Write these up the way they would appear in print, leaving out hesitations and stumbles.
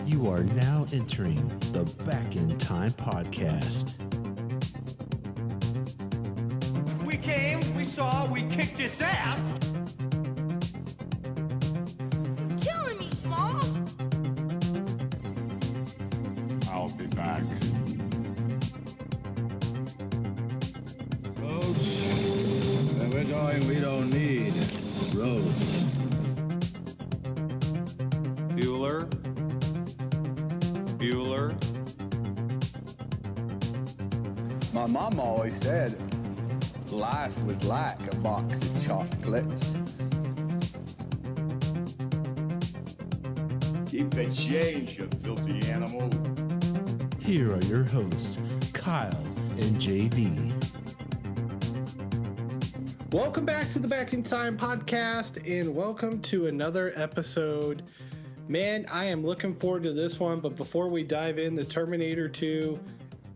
You are now entering the Back in Time podcast. We came, we saw, we kicked its ass. You're killing me, Smalls. I'll be back. Roads. Where we're going, we don't need roads. Bueller. My mom always said life was like a box of chocolates. Keep the change, you filthy animal. Here are your hosts, Kyle and JD. Welcome back to the Back in Time podcast, and welcome to another episode. Man, I am looking forward to this one, but before we dive in, the Terminator 2,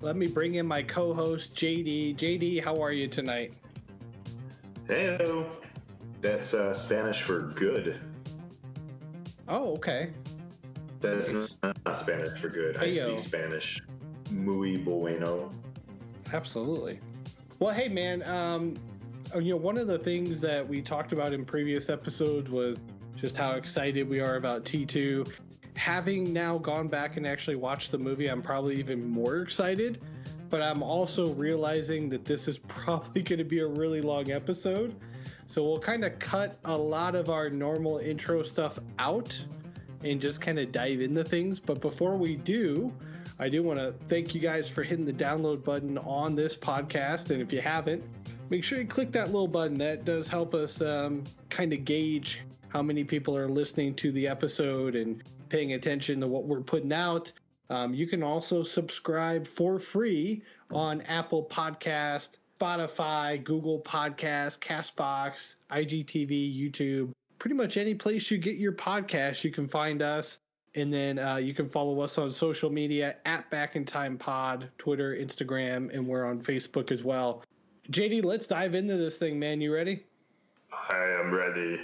let me bring in my co-host, JD. JD, how are you tonight? Hello. That's Spanish for good. Oh, okay. That's not Spanish for good. I Heyo. speak Spanish. Muy bueno. Absolutely. Well, hey, man, one of the things that we talked about in previous episodes was just how excited we are about T2. Having now gone back and actually watched the movie, I'm probably even more excited, but I'm also realizing that this is probably going to be a really long episode. So we'll kind of cut a lot of our normal intro stuff out and just kind of dive into things. But before we do, I do want to thank you guys for hitting the download button on this podcast. And if you haven't, make sure you click that little button. That does help us kind of gauge how many people are listening to the episode and paying attention to what we're putting out. You can also subscribe for free on Apple Podcast, Spotify, Google Podcast, Castbox, IGTV, YouTube. Pretty much any place you get your podcast, you can find us. And then you can follow us on social media at Back in Time Pod, Twitter, Instagram, and we're on Facebook as well. JD, let's dive into this thing, man. You ready? I am ready.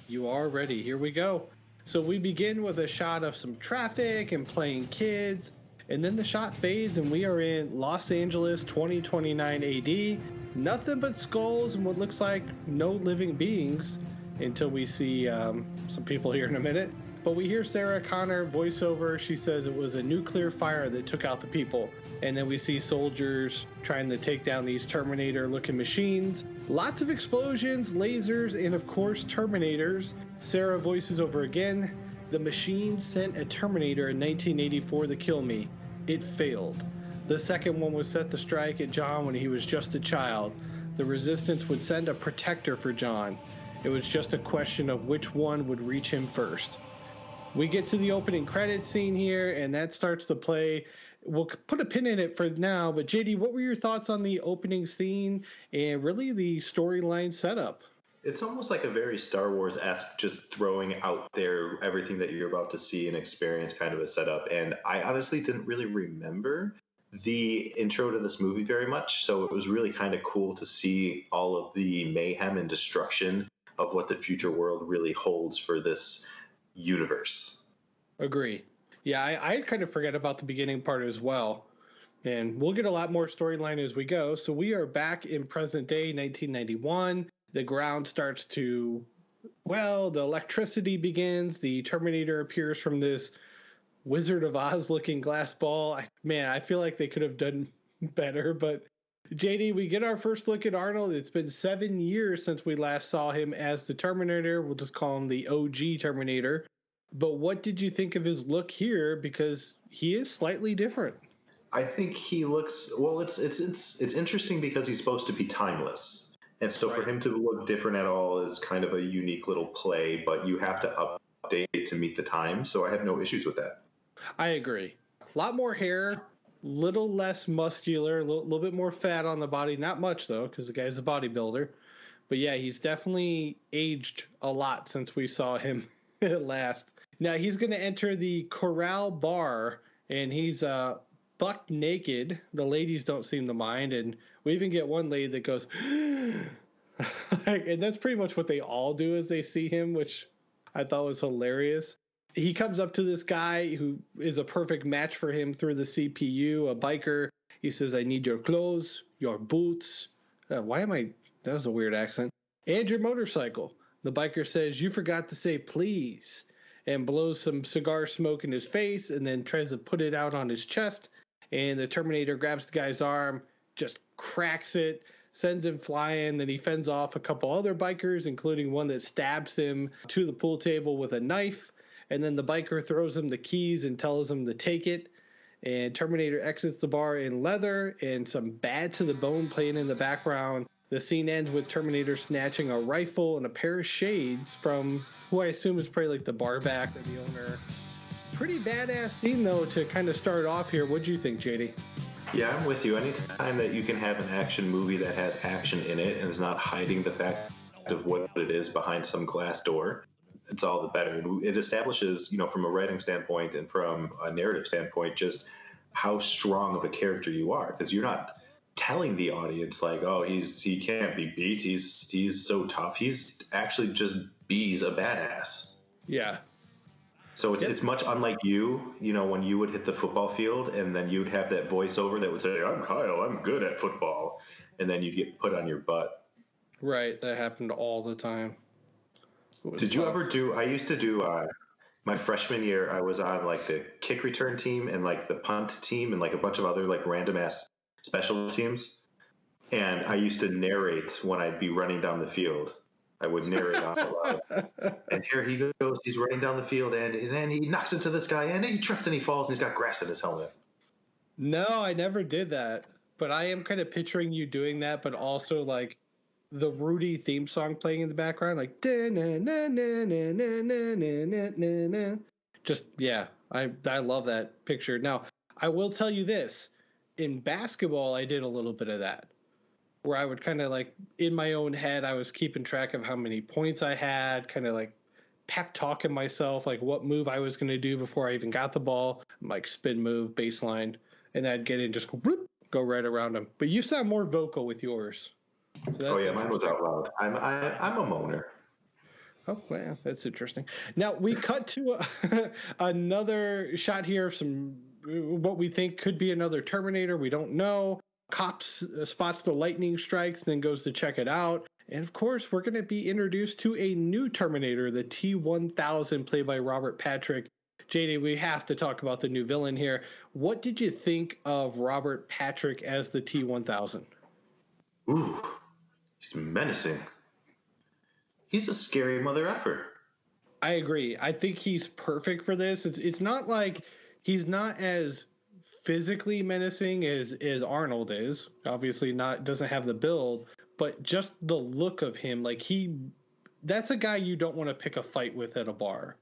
You are ready. Here we go. So we begin with a shot of some traffic and playing kids, and then the shot fades and we are in Los Angeles 2029 AD. Nothing but skulls and what looks like no living beings until we see some people here in a minute. But we hear Sarah Connor voiceover. She says it was a nuclear fire that took out the people. And then we see soldiers trying to take down these Terminator-looking machines. Lots of explosions, lasers, and of course, Terminators. Sarah voices over again. The machine sent a Terminator in 1984 to kill me. It failed. The second one was set to strike at John when he was just a child. The Resistance would send a protector for John. It was just a question of which one would reach him first. We get to the opening credits scene here, and that starts to play. We'll put a pin in it for now, but JD, what were your thoughts on the opening scene and really the storyline setup? It's almost like a very Star Wars-esque, just throwing out there everything that you're about to see and experience kind of a setup. And I honestly didn't really remember the intro to this movie very much, so it was really kind of cool to see all of the mayhem and destruction of what the future world really holds for this universe. Agree. Yeah, I kind of forget about the beginning part as well. And we'll get a lot more storyline as we go. So we are back in present day, 1991. The ground starts to, the electricity begins. The Terminator appears from this Wizard of Oz looking glass ball. I feel like they could have done better. But JD, we get our first look at Arnold. It's been 7 years since we last saw him as the Terminator. We'll just call him the OG Terminator. But what did you think of his look here? Because he is slightly different. I think he looks, well, it's interesting because he's supposed to be timeless. And so for him to look different at all is kind of a unique little play, but you have to update to meet the time. So I have no issues with that. I agree. A lot more hair, little less muscular, a little bit more fat on the body. Not much, though, because the guy's a bodybuilder. But yeah, he's definitely aged a lot since we saw him last. Now he's going to enter the Corral Bar, and he's buck naked. The ladies don't seem to mind, and we even get one lady that goes, and that's pretty much what they all do as they see him, which I thought was hilarious. he comes up to this guy who is a perfect match for him through the CPU, a biker. He says, I need your clothes, your boots. That was a weird accent. And your motorcycle. The biker says, you forgot to say please, and blows some cigar smoke in his face and then tries to put it out on his chest. And the Terminator grabs the guy's arm, just cracks it, sends him flying. Then he fends off a couple other bikers, including one that stabs him to the pool table with a knife. And then the biker throws him the keys and tells him to take it. And Terminator exits the bar in leather and some Bad to the Bone playing in the background. The scene ends with Terminator snatching a rifle and a pair of shades from who I assume is probably like the bar back or the owner. Pretty badass scene, though, to kind of start off here. What do you think, JD? Yeah, I'm with you. Anytime that you can have an action movie that has action in it and is not hiding the fact of what it is behind some glass door, it's all the better. It establishes, from a writing standpoint and from a narrative standpoint, just how strong of a character you are, because you're not telling the audience like, oh, he can't be beat. He's so tough. He's actually just B's a badass. Yeah. So it's much unlike you, when you would hit the football field and then you'd have that voiceover that would say, I'm Kyle, I'm good at football, and then you'd get put on your butt. Right. That happened all the time. Did you ever do? I used to do. My freshman year, I was on like the kick return team and like the punt team and like a bunch of other like random ass special teams. And I used to narrate when I'd be running down the field. I would narrate out loud. And here he goes. He's running down the field and then he knocks into this guy and he trips and he falls and he's got grass in his helmet. No, I never did that. But I am kind of picturing you doing that, but also like the Rudy theme song playing in the background, like just yeah, I love that picture. Now, I will tell you this: in basketball, I did a little bit of that, where I would kind of like in my own head, I was keeping track of how many points I had, kind of like pep talking myself, like what move I was going to do before I even got the ball, like spin move, baseline, and I'd get in, just go right around them. But you sound more vocal with yours. So oh yeah, mine was out loud. I'm a moaner. Oh, wow, that's interesting. Now we cut to another shot here of what we think could be another Terminator. We don't know. Cops spots the lightning strikes, then goes to check it out. And of course, we're going to be introduced to a new Terminator, the T-1000, played by Robert Patrick. JD, we have to talk about the new villain here. What did you think of Robert Patrick as the T-1000? Ooh. He's menacing. He's a scary mother effer. I agree. I think he's perfect for this. It's not like he's not as physically menacing as Arnold is. Obviously doesn't have the build, but just the look of him, like that's a guy you don't want to pick a fight with at a bar.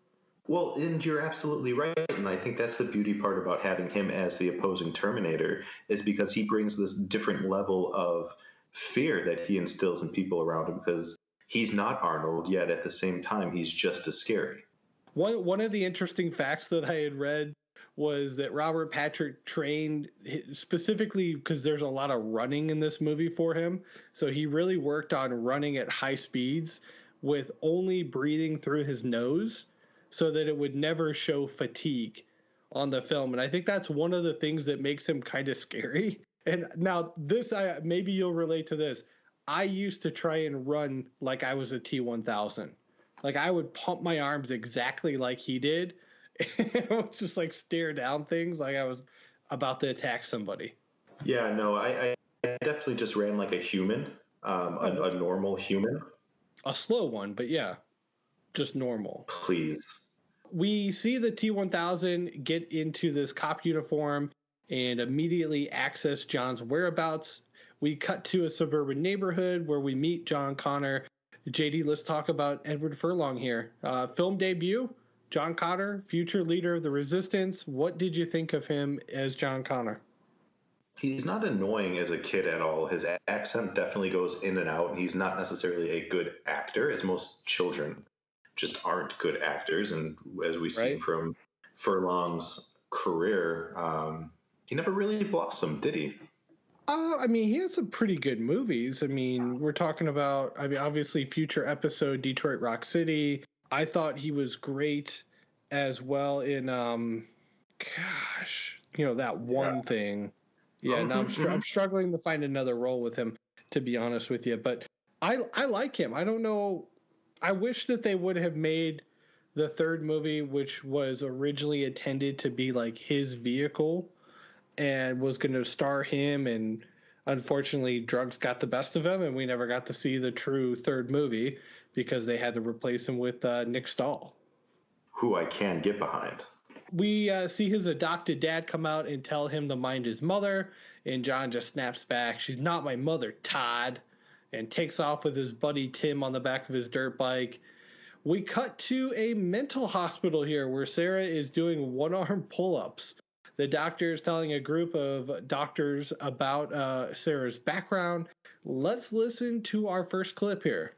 Well, and you're absolutely right. And I think that's the beauty part about having him as the opposing Terminator, is because he brings this different level of fear that he instills in people around him, because he's not Arnold, yet at the same time he's just as scary. One of the interesting facts that I had read was that Robert Patrick trained specifically because there's a lot of running in this movie for him, so he really worked on running at high speeds with only breathing through his nose so that it would never show fatigue on the film. And I think that's one of the things that makes him kind of scary. And now maybe you'll relate to this. I used to try and run like I was a T-1000. Like I would pump my arms exactly like he did. And I would just like stare down things like I was about to attack somebody. Yeah, no, I definitely just ran like a human, a normal human. A slow one, but yeah, just normal. Please. We see the T-1000 get into this cop uniform and immediately access John's whereabouts. We cut to a suburban neighborhood where we meet John Connor. JD, let's talk about Edward Furlong here. Film debut, John Connor, future leader of the Resistance. What did you think of him as John Connor? He's not annoying as a kid at all. His accent definitely goes in and out, and he's not necessarily a good actor, as most children just aren't good actors. And as we see from Furlong's career, he never really blossomed, did he? I mean, he had some pretty good movies. I mean, we're talking about, obviously, future episode, Detroit Rock City. I thought he was great as well in that one thing. Yeah, now I'm struggling to find another role with him, to be honest with you. But I like him. I don't know. I wish that they would have made the third movie, which was originally intended to be like his vehicle and was going to star him, and unfortunately drugs got the best of him and we never got to see the true third movie because they had to replace him with Nick Stahl, who I can get behind. We see his adopted dad come out and tell him to mind his mother, and John just snaps back, "She's not my mother, Todd," and takes off with his buddy Tim on the back of his dirt bike. We cut to a mental hospital here where Sarah is doing one-arm pull-ups. The doctor is telling a group of doctors about Sarah's background. Let's listen to our first clip here.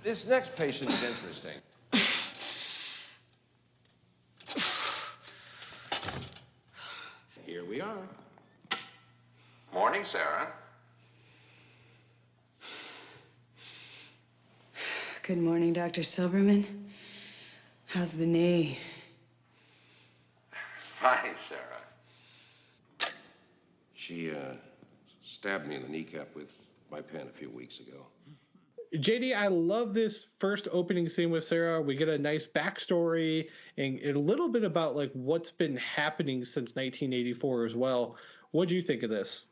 This next patient is interesting. Here we are. Morning, Sarah. Good morning, Dr. Silberman. How's the knee? Fine, Sarah. She stabbed me in the kneecap with my pen a few weeks ago. JD, I love this first opening scene with Sarah. We get a nice backstory and a little bit about like what's been happening since 1984 as well. What do you think of this?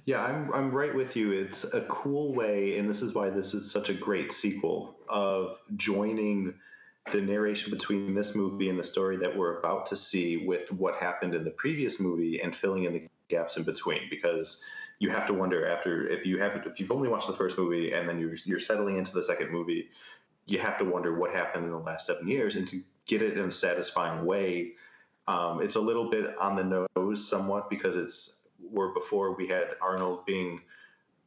Yeah, I'm right with you. It's a cool way, and this is why this is such a great sequel, of joining the narration between this movie and the story that we're about to see with what happened in the previous movie and filling in the gaps in between, because you have to wonder after if you've only watched the first movie and then you're settling into the second movie, you have to wonder what happened in the last 7 years, and to get it in a satisfying way. It's a little bit on the nose somewhat because it's where before we had Arnold being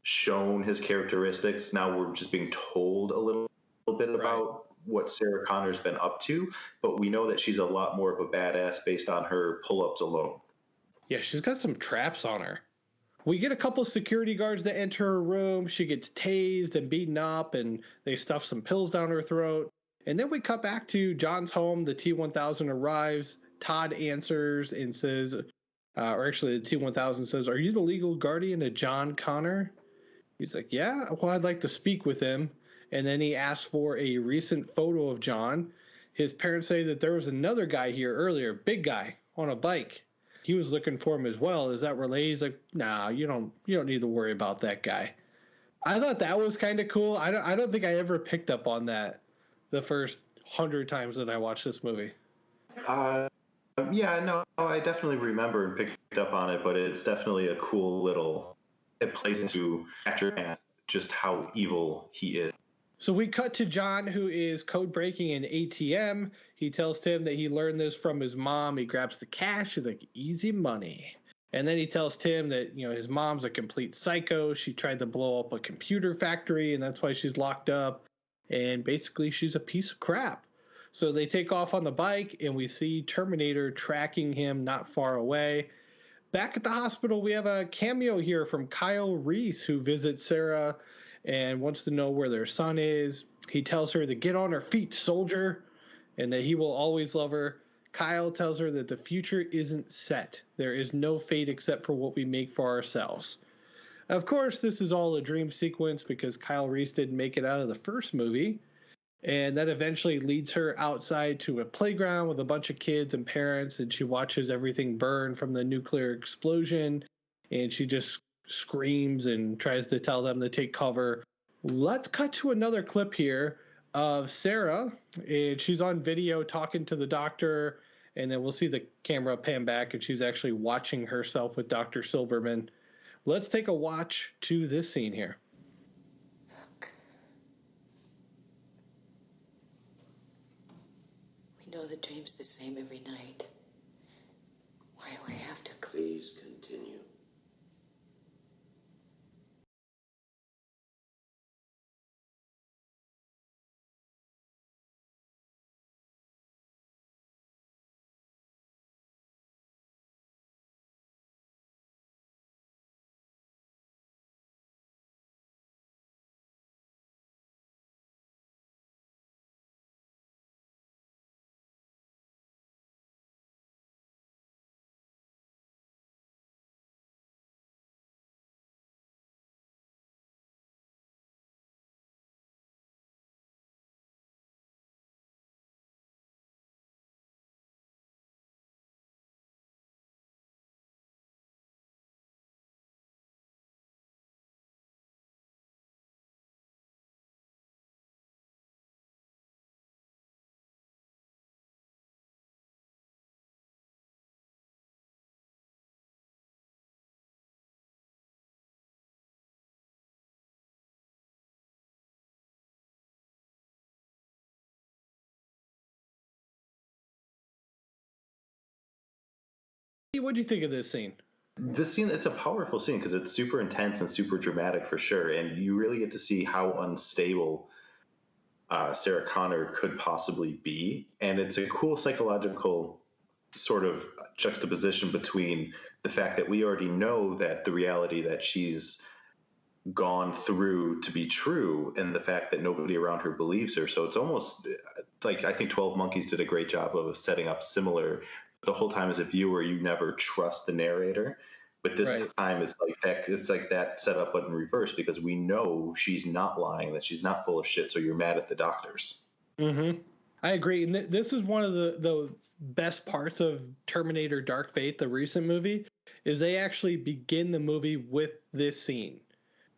shown his characteristics. Now we're just being told a little bit about what Sarah Connor's been up to, but we know that she's a lot more of a badass based on her pull-ups alone. Yeah, she's got some traps on her. We get a couple security guards that enter her room. She gets tased and beaten up, and they stuff some pills down her throat. And then we cut back to John's home. The T-1000 arrives. Todd answers and says, or actually the T-1000 says, "Are you the legal guardian of John Connor?" He's like, "Yeah, well, I'd like to speak with him." And then he asks for a recent photo of John. His parents say that there was another guy here earlier, big guy, on a bike. He was looking for him as well. Is that related? He's like, "Nah, you don't need to worry about that guy." I thought that was kind of cool. I don't think I ever picked up on that the first 100 times that I watched this movie. Yeah, no, I definitely remember and picked up on it, but it's definitely a cool little, it plays into actor just how evil he is. So we cut to John, who is code breaking an ATM. He tells Tim that he learned this from his mom. He grabs the cash. He's like, "Easy money." And then he tells Tim that, his mom's a complete psycho. She tried to blow up a computer factory, and that's why she's locked up. And basically, she's a piece of crap. So they take off on the bike, and we see Terminator tracking him not far away. Back at the hospital, we have a cameo here from Kyle Reese, who visits Sarah and wants to know where their son is. He tells her to get on her feet, soldier, and that he will always love her. Kyle tells her that the future isn't set. There is no fate except for what we make for ourselves. Of course, this is all a dream sequence because Kyle Reese didn't make it out of the first movie. And that eventually leads her outside to a playground with a bunch of kids and parents, and she watches everything burn from the nuclear explosion, and she just screams and tries to tell them to take cover. Let's cut to another clip here of Sarah, and she's on video talking to the doctor, and then we'll see the camera pan back, and she's actually watching herself with Dr. Silberman. Let's take a watch to this scene here. We know the dream's the same every night. Why do I have to... Please continue. What do you think of this scene? This scene, it's a powerful scene because it's super intense and super dramatic for sure. And you really get to see how unstable Sarah Connor could possibly be. And it's a cool psychological sort of juxtaposition between the fact that we already know that the reality that she's gone through to be true and the fact that nobody around her believes her. So it's almost like, I think 12 Monkeys did a great job of setting up similar. The whole time as a viewer, you never trust the narrator. But this time it's like that setup but in reverse, because we know she's not lying, that she's not full of shit, so you're mad at the doctors. Mm-hmm. I agree. And this is one of the best parts of Terminator Dark Fate, the recent movie, is they actually begin the movie with this scene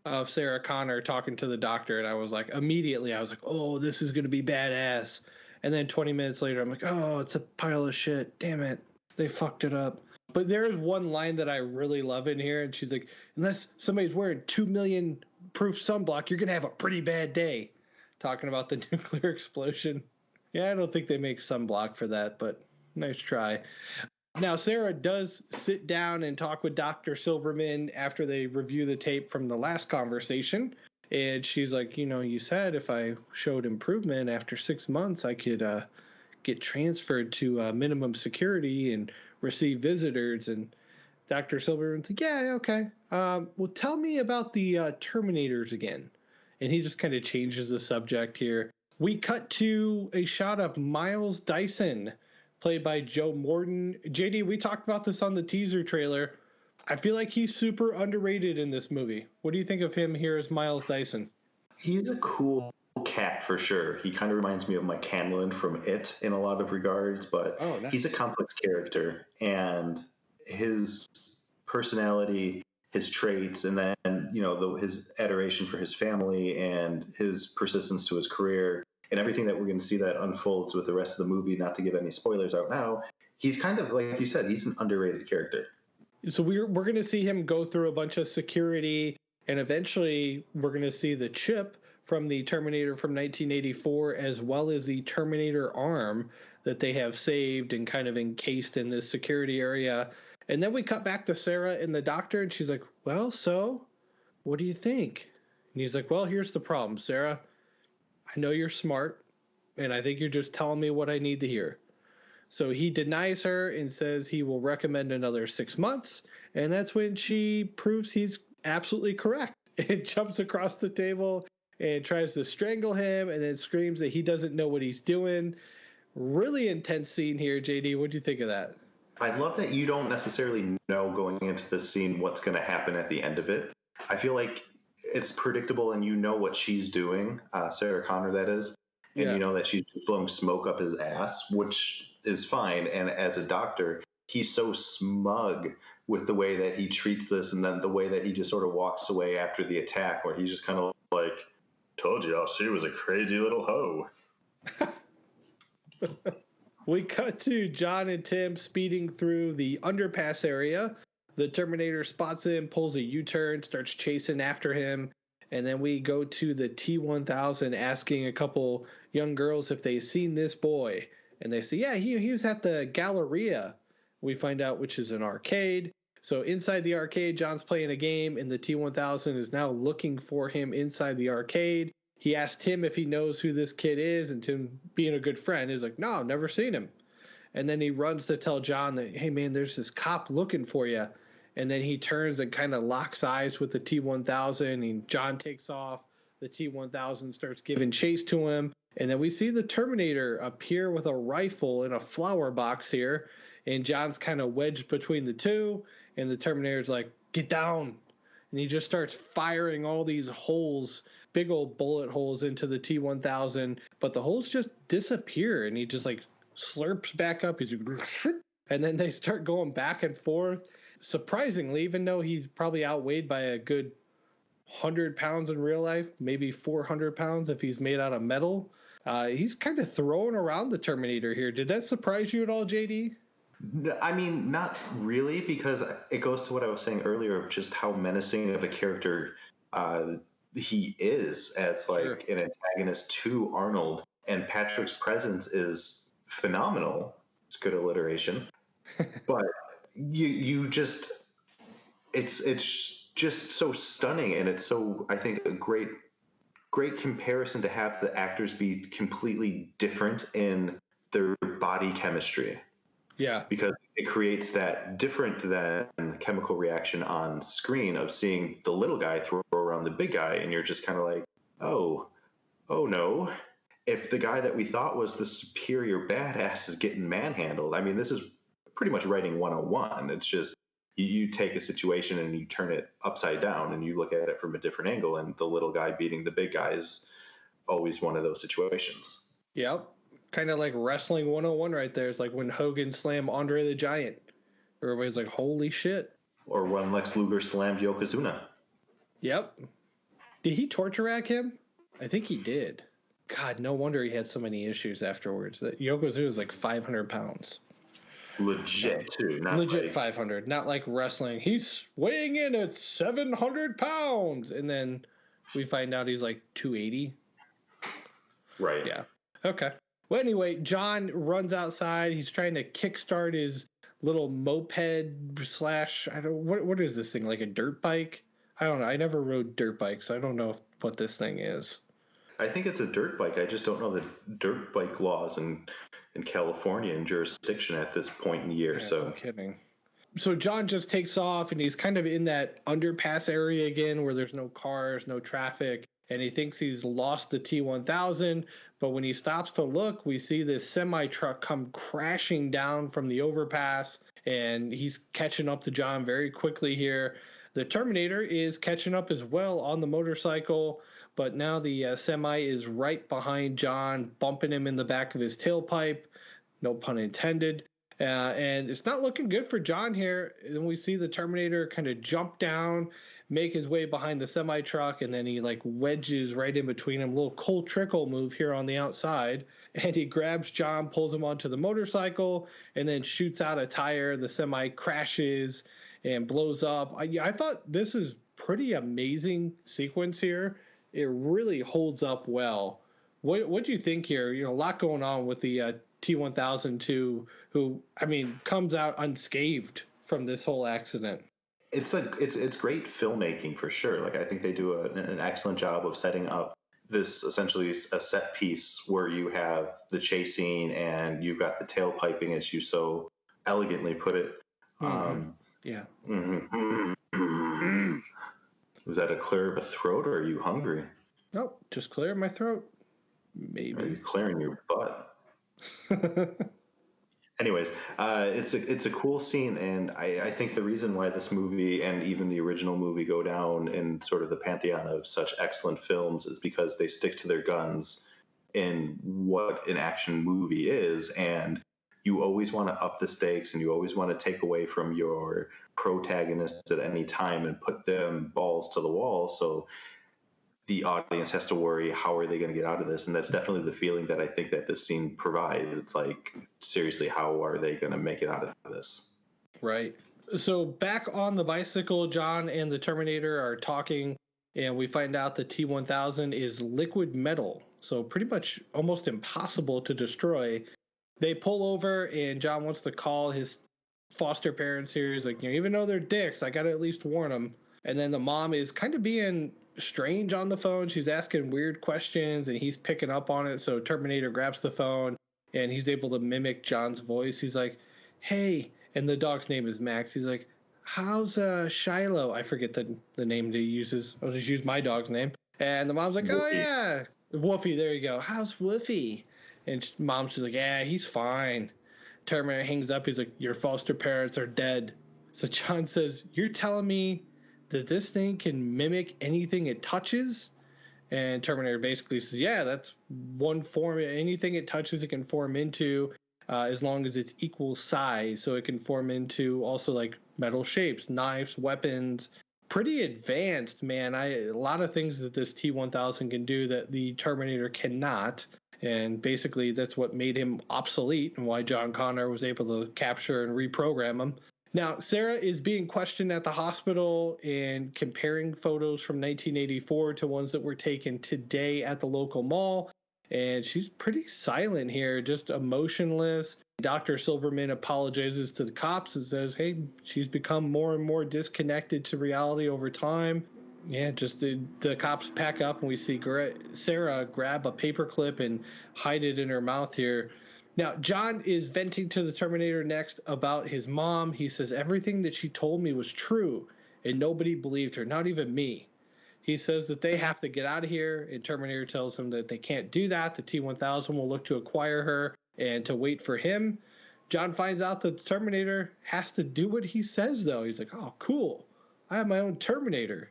of Sarah Connor talking to the doctor. And I was like, oh, this is going to be badass. And then 20 minutes later, I'm like, oh, it's a pile of shit. Damn it. They fucked it up. But there is one line that I really love in here. And she's like, unless somebody's wearing 2 million proof sunblock, you're going to have a pretty bad day. Talking about the nuclear explosion. Yeah, I don't think they make sunblock for that, but nice try. Now, Sarah does sit down and talk with Dr. Silverman after they review the tape from the last conversation. And she's like, you said if I showed improvement after 6 months, I could get transferred to minimum security and receive visitors. And Dr. Silverman's like, yeah, okay. Well, tell me about the Terminators again. And he just kind of changes the subject here. We cut to a shot of Miles Dyson, played by Joe Morton. JD, we talked about this on the teaser trailer. I feel like he's super underrated in this movie. What do you think of him here as Miles Dyson? He's a cool cat for sure. He kind of reminds me of Mike Hanlon from It in a lot of regards, but nice. He's a complex character, and his personality, his traits, and then his adoration for his family and his persistence to his career and everything that we're going to see that unfolds with the rest of the movie, not to give any spoilers out now, he's kind of, like you said, he's an underrated character. So we're going to see him go through a bunch of security, and eventually we're going to see the chip from the Terminator from 1984, as well as the Terminator arm that they have saved and kind of encased in this security area. And then we cut back to Sarah and the doctor, and she's like, well, so what do you think? And he's like, well, here's the problem, Sarah. I know you're smart, and I think you're just telling me what I need to hear. So he denies her and says he will recommend another 6 months, and that's when she proves he's absolutely correct and jumps across the table and tries to strangle him and then screams that he doesn't know what he's doing. Really intense scene here, JD. What do you think of that? I love that you don't necessarily know going into this scene what's going to happen at the end of it. I feel like it's predictable and you know what she's doing, Sarah Connor that is, and you know that she's blowing smoke up his ass, which is fine. And as a doctor, he's so smug with the way that he treats this, and then the way that he just sort of walks away after the attack, where he's just kind of like, told y'all she was a crazy little hoe. We cut to John and Tim speeding through the underpass area. The Terminator spots him, pulls a U-turn, starts chasing after him. And then we go to the T-1000 asking a couple young girls if they've seen this boy. And they say, yeah, he was at the Galleria. We find out which is an arcade. So inside the arcade, John's playing a game, and the T-1000 is now looking for him inside the arcade. He asked Tim if he knows who this kid is, and Tim, being a good friend, is like, no, I've never seen him. And then he runs to tell John that, hey, man, there's this cop looking for you. And then he turns and kind of locks eyes with the T-1000, and John takes off. The T-1000 starts giving chase to him. And then we see the Terminator appear with a rifle in a flower box here. And John's kind of wedged between the two. And the Terminator's like, get down. And he just starts firing all these holes, big old bullet holes into the T-1000. But the holes just disappear. And he just like slurps back up. He's like, and then they start going back and forth. Surprisingly, even though he's probably outweighed by a good 100 pounds in real life, maybe 400 pounds if he's made out of metal, he's kind of throwing around the Terminator here. Did that surprise you at all, JD? I mean, not really, because it goes to what I was saying earlier of just how menacing of a character he is as like an antagonist to Arnold. And Patrick's presence is phenomenal. It's good alliteration. But you just it's just so stunning, and it's so, I think, a great comparison to have the actors be completely different in their body chemistry. Yeah. Because it creates that different than chemical reaction on screen of seeing the little guy throw around the big guy, and you're just kind of like, oh no. If the guy that we thought was the superior badass is getting manhandled, I mean, this is pretty much writing 101. It's just you take a situation and you turn it upside down and you look at it from a different angle, and the little guy beating the big guy is always one of those situations. Yep. Kind of like wrestling 101 right there. It's like when Hogan slammed Andre the Giant. Everybody's like, holy shit. Or when Lex Luger slammed Yokozuna. Yep. Did he torture rack him? I think he did. God, no wonder he had so many issues afterwards. That Yokozuna was like 500 pounds. Legit, too. Not legit like 500. Not like wrestling. He's weighing in at 700 pounds. And then we find out he's like 280. Right. Yeah. Okay. Well, anyway, John runs outside. He's trying to kickstart his little moped slash, I don't, what is this thing? Like a dirt bike? I don't know. I never rode dirt bikes. I don't know what this thing is. I think it's a dirt bike. I just don't know the dirt bike laws in California and jurisdiction at this point in the year. Yeah, so no kidding. So John just takes off, and he's kind of in that underpass area again where there's no cars, no traffic, and he thinks he's lost the T-1000. But when he stops to look, we see this semi-truck come crashing down from the overpass, and he's catching up to John very quickly here. The Terminator is catching up as well on the motorcycle, but now the semi is right behind John, bumping him in the back of his tailpipe. No pun intended. And it's not looking good for John here. And we see the Terminator kind of jump down, make his way behind the semi-truck, and then he like wedges right in between them. A little Cole Trickle move here on the outside. And he grabs John, pulls him onto the motorcycle, and then shoots out a tire. The semi crashes and blows up. I thought this is pretty amazing sequence here. It really holds up well. What do you think here? You know, a lot going on with the T-1002, who, I mean, comes out unscathed from this whole accident. it's great filmmaking for sure. Like, I think they do an excellent job of setting up this essentially a set piece where you have the chase scene and you've got the tail piping, as you so elegantly put it. Yeah. Was that a clear of a throat, or are you hungry? Nope, just clear my throat. Maybe. Are you clearing your butt? Anyways, it's a cool scene, and I think the reason why this movie and even the original movie go down in sort of the pantheon of such excellent films is because they stick to their guns in what an action movie is, and you always want to up the stakes, and you always want to take away from your protagonist at any time and put them balls to the wall. So the audience has to worry, how are they going to get out of this? And that's definitely the feeling that I think that this scene provides. It's like, seriously, how are they going to make it out of this? Right. So back on the bicycle, John and the Terminator are talking, and we find out the T-1000 is liquid metal, so pretty much almost impossible to destroy. They pull over, and John wants to call his foster parents here. He's like, you know, even though they're dicks, I got to at least warn them. And then the mom is kind of being strange on the phone. She's asking weird questions, and he's picking up on it. So Terminator grabs the phone, and he's able to mimic John's voice. He's like, hey, and the dog's name is Max. He's like, how's Shiloh? I forget the name that he uses. I'll just use my dog's name. And the mom's like, oh, yeah, Woofy, there you go. How's Woofy? And mom's just like, yeah, he's fine. Terminator hangs up. He's like, your foster parents are dead. So John says, you're telling me that this thing can mimic anything it touches? And Terminator basically says, yeah, that's one form. Anything it touches, it can form into, as long as it's equal size. So it can form into also like metal shapes, knives, weapons. Pretty advanced, man. A lot of things that this T-1000 can do that the Terminator cannot. And basically that's what made him obsolete and why John Connor was able to capture and reprogram him. Now, Sarah is being questioned at the hospital and comparing photos from 1984 to ones that were taken today at the local mall. And she's pretty silent here, just emotionless. Dr. Silverman apologizes to the cops and says, hey, she's become more and more disconnected to reality over time. Yeah, just the cops pack up and we see Sarah grab a paperclip and hide it in her mouth here. Now, John is venting to the Terminator next about his mom. He says everything that she told me was true and nobody believed her, not even me. He says that they have to get out of here, and Terminator tells him that they can't do that. The T-1000 will look to acquire her and to wait for him. John finds out that the Terminator has to do what he says, though. He's like, oh, cool. I have my own Terminator.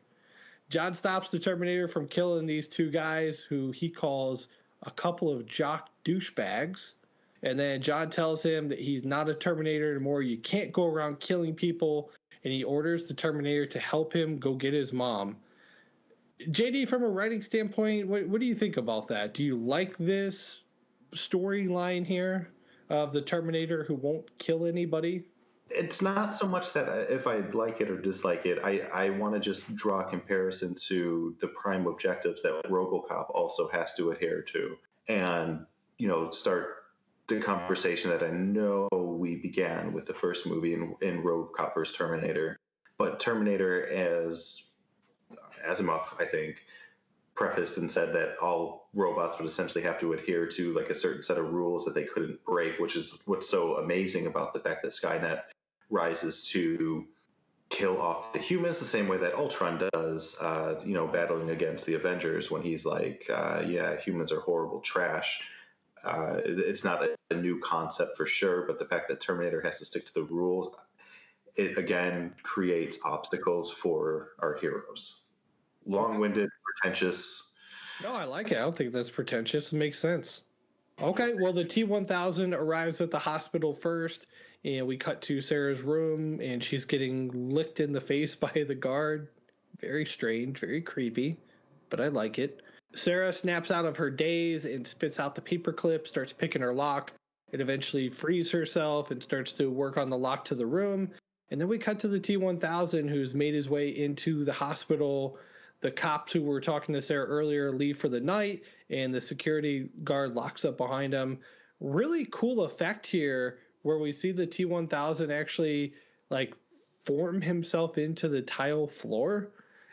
John stops the Terminator from killing these two guys who he calls a couple of jock douchebags. And then John tells him that he's not a Terminator anymore. You can't go around killing people. And he orders the Terminator to help him go get his mom. JD, from a writing standpoint, what do you think about that? Do you like this storyline here of the Terminator who won't kill anybody? It's not so much that if I like it or dislike it. I want to just draw a comparison to the prime objectives that RoboCop also has to adhere to, and start the conversation that I know we began with the first movie in RoboCop vs. Terminator. But Terminator, as Asimov, I think, prefaced and said that all robots would essentially have to adhere to like a certain set of rules that they couldn't break, which is what's so amazing about the fact that Skynet rises to kill off the humans the same way that Ultron does, battling against the Avengers when he's like, yeah, humans are horrible trash. It's not a new concept for sure, but the fact that Terminator has to stick to the rules, it again creates obstacles for our heroes. Long-winded, pretentious. No, I like it. I don't think that's pretentious. It makes sense. Okay, well, the T-1000 arrives at the hospital first, and we cut to Sarah's room, and she's getting licked in the face by the guard. Very strange, very creepy, but I like it. Sarah snaps out of her daze and spits out the paperclip, starts picking her lock, and eventually frees herself and starts to work on the lock to the room. And then we cut to the T-1000, who's made his way into the hospital. The cops who were talking to Sarah earlier leave for the night, and the security guard locks up behind him. Really cool effect here where we see the T-1000 actually like form himself into the tile floor.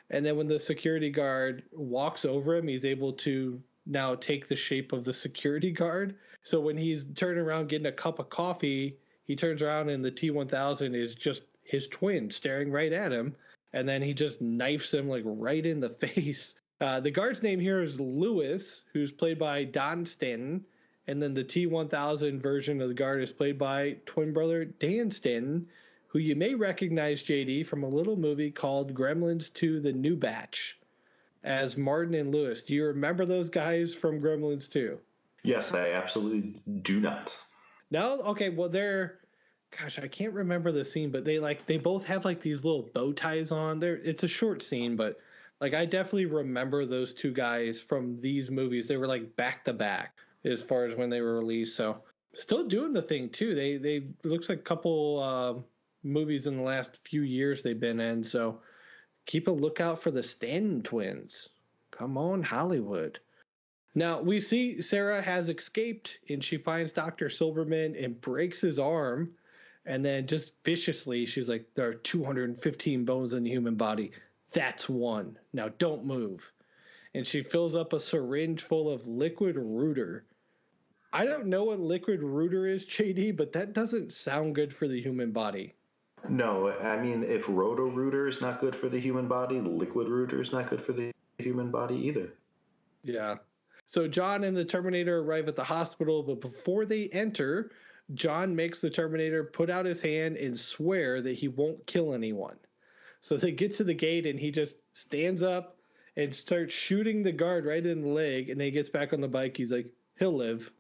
And then when the security guard walks over him, he's able to now take the shape of the security guard. So when he's turning around getting a cup of coffee, he turns around and the T-1000 is just his twin staring right at him. And then he just knifes him like right in the face. The guard's name here is Lewis, who's played by Don Stanton. And then the T-1000 version of the guard is played by twin brother Dan Stanton, who you may recognize, JD, from a little movie called Gremlins 2: The New Batch as Martin and Lewis. Do you remember those guys from Gremlins 2? Yes, I absolutely do not. No? Okay, well, gosh, I can't remember the scene, but they both have like these little bow ties on. It's a short scene, but like I definitely remember those two guys from these movies. They were like back to back as far as when they were released. So still doing the thing too. They looks like a couple movies in the last few years they've been in. So keep a lookout for the Stanton twins. Come on, Hollywood. Now we see Sarah has escaped and she finds Dr. Silverman and breaks his arm. And then just viciously, she's like, there are 215 bones in the human body. That's one. Now don't move. And she fills up a syringe full of liquid Rooter. I don't know what liquid Rooter is, JD, but that doesn't sound good for the human body. No, I mean, if Roto-Rooter is not good for the human body, liquid Rooter is not good for the human body either. Yeah. So John and the Terminator arrive at the hospital, but before they enter, John makes the Terminator put out his hand and swear that he won't kill anyone. So they get to the gate and he just stands up and starts shooting the guard right in the leg. And then he gets back on the bike. He's like, he'll live.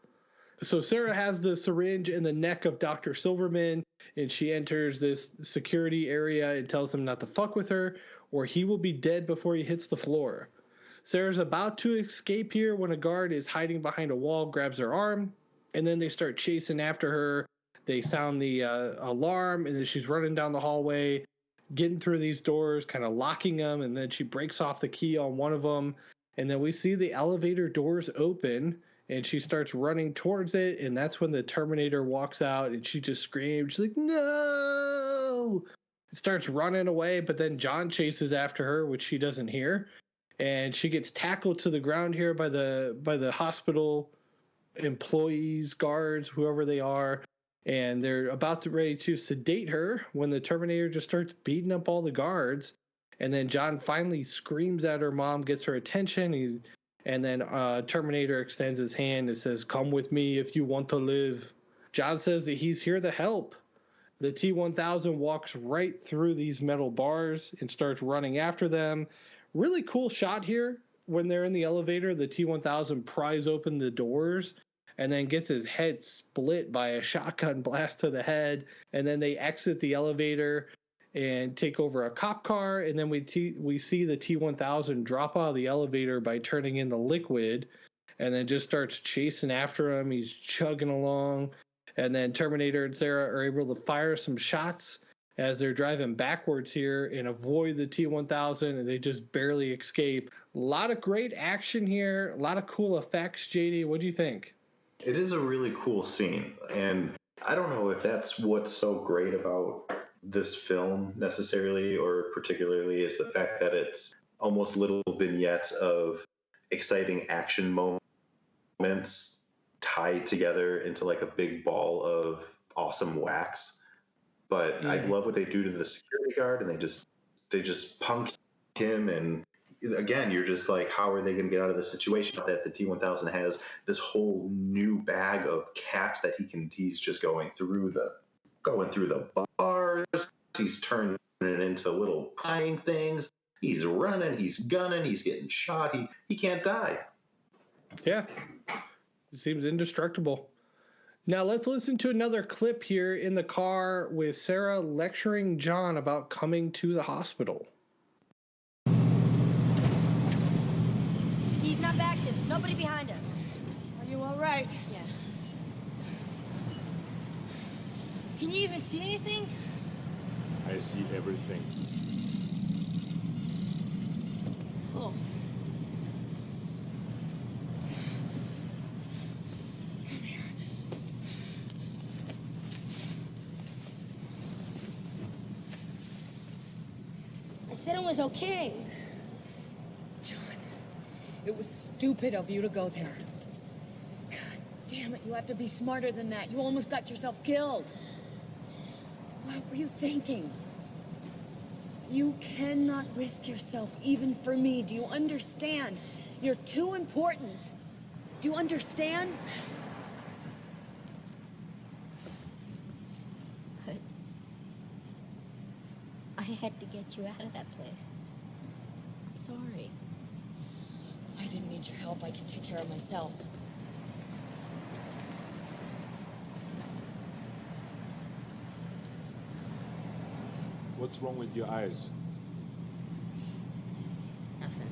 So Sarah has the syringe in the neck of Dr. Silverman and she enters this security area and tells him not to fuck with her or he will be dead before he hits the floor. Sarah's about to escape here when a guard is hiding behind a wall, grabs her arm. And then they start chasing after her. They sound the alarm, and then she's running down the hallway, getting through these doors, kind of locking them, and then she breaks off the key on one of them. And then we see the elevator doors open, and she starts running towards it, and that's when the Terminator walks out, and she just screams. She's like, no! Starts running away, but then John chases after her, which she doesn't hear, and she gets tackled to the ground here by the hospital employees, guards, whoever they are, and they're about to ready to sedate her when the Terminator just starts beating up all the guards, and then John finally screams at her mom, gets her attention. And then Terminator extends his hand and says, come with me if you want to live. John says that he's here to help. The T-1000 walks right through these metal bars and starts running after them. Really cool shot here. When they're in the elevator, the T-1000 pries open the doors and then gets his head split by a shotgun blast to the head. And then they exit the elevator and take over a cop car, and then we see the T-1000 drop out of the elevator by turning into liquid, and then just starts chasing after him. He's chugging along, and then Terminator and Sarah are able to fire some shots as they're driving backwards here and avoid the T-1000, and they just barely escape. A lot of great action here, a lot of cool effects. JD, what do you think? It is a really cool scene, and I don't know if that's what's so great about this film necessarily, or particularly, is the fact that it's almost little vignettes of exciting action moments tied together into like a big ball of awesome wax. But I love what they do to the security guard, and they just punk him, and again, you're just like, how are they going to get out of this situation? That the T-1000 has this whole new bag of cats that he's just going through the bars. He's turning it into little pine things. He's running, he's gunning, he's getting shot. He can't die. Yeah, it seems indestructible. Now let's listen to another clip here in the car with Sarah lecturing John about coming to the hospital. He's not back there. There's nobody behind us. Are you all right? Yeah. Can you even see anything? I see everything. Oh. Come here. I said it was okay. John, it was stupid of you to go there. God damn it, you have to be smarter than that. You almost got yourself killed. What were you thinking? You cannot risk yourself, even for me. Do you understand? You're too important. Do you understand? But I had to get you out of that place. I'm sorry. I didn't need your help. I can take care of myself. What's wrong with your eyes? Nothing.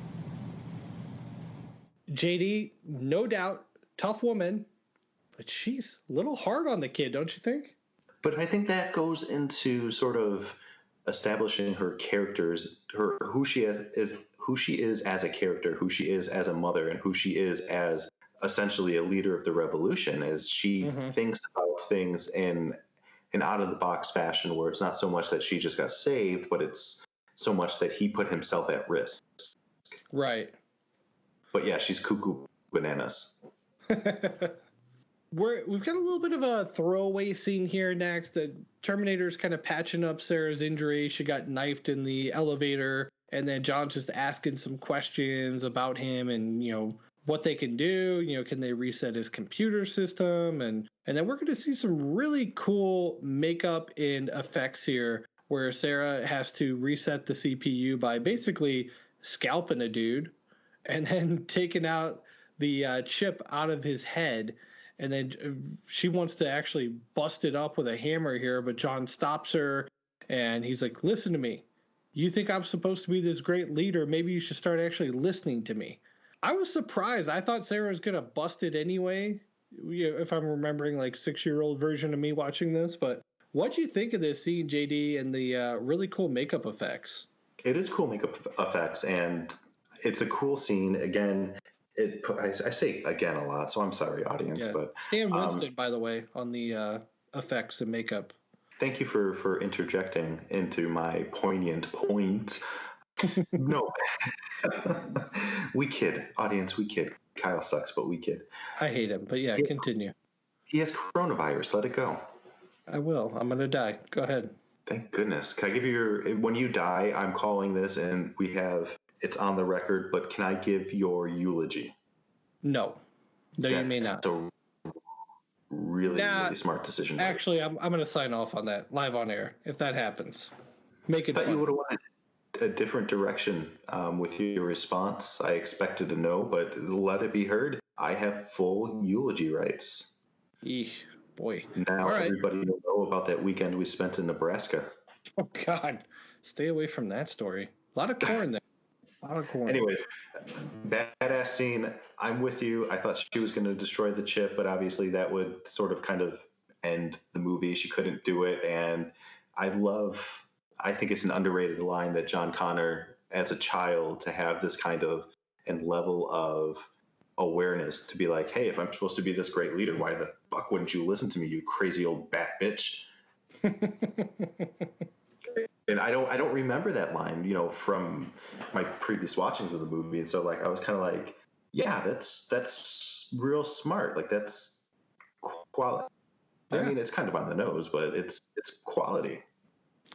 JD, no doubt, tough woman, but she's a little hard on the kid, don't you think? But I think that goes into sort of establishing her characters, who she is as a character, who she is as a mother, and who she is as essentially a leader of the revolution, as she thinks about things in an out-of-the-box fashion, where it's not so much that she just got saved, but it's so much that he put himself at risk. Right. But yeah, she's cuckoo bananas. We've got a little bit of a throwaway scene here next. The Terminator's kind of patching up Sarah's injury. She got knifed in the elevator, and then John's just asking some questions about him and, what they can do. Can they reset his computer system? And then we're going to see some really cool makeup and effects here, where Sarah has to reset the CPU by basically scalping a dude and then taking out the chip out of his head. And then she wants to actually bust it up with a hammer here, but John stops her, and he's like, listen to me. You think I'm supposed to be this great leader? Maybe you should start actually listening to me. I was surprised. I thought Sarah was going to bust it anyway, if I'm remembering, like 6-year-old version of me watching this. But what do you think of this scene, JD, and the really cool makeup effects? It is cool makeup effects, and it's a cool scene. Again, I say again a lot, so I'm sorry, audience. Yeah. But Stan Winston, by the way, on the effects and makeup. thank you for interjecting into my poignant point. No, we kid, audience. We kid. Kyle sucks, but we kid. I hate him, but yeah, continue. He has coronavirus. Let it go. I will. I'm gonna die. Go ahead. Thank goodness. Can I give you when you die, I'm calling this, and it's on the record, but can I give your eulogy? No, you may not. That's a really smart decision. Actually, I'm gonna sign off on that live on air if that happens. Make it. I thought you would have wanted a different direction with your response. I expected a no, but let it be heard. I have full eulogy rights. Eesh, boy. Now everybody will know about that weekend we spent in Nebraska. Oh, God. Stay away from that story. A lot of corn there. A lot of corn. Anyways, badass scene. I'm with you. I thought she was going to destroy the chip, but obviously that would sort of kind of end the movie. She couldn't do it. And I think it's an underrated line that John Connor, as a child, to have this kind of and level of awareness to be like, hey, if I'm supposed to be this great leader, why the fuck wouldn't you listen to me, you crazy old bat bitch? And I don't remember that line, from my previous watchings of the movie. And so I was kind of like, yeah, that's real smart. That's quality. Yeah. I mean, it's kind of on the nose, but it's quality.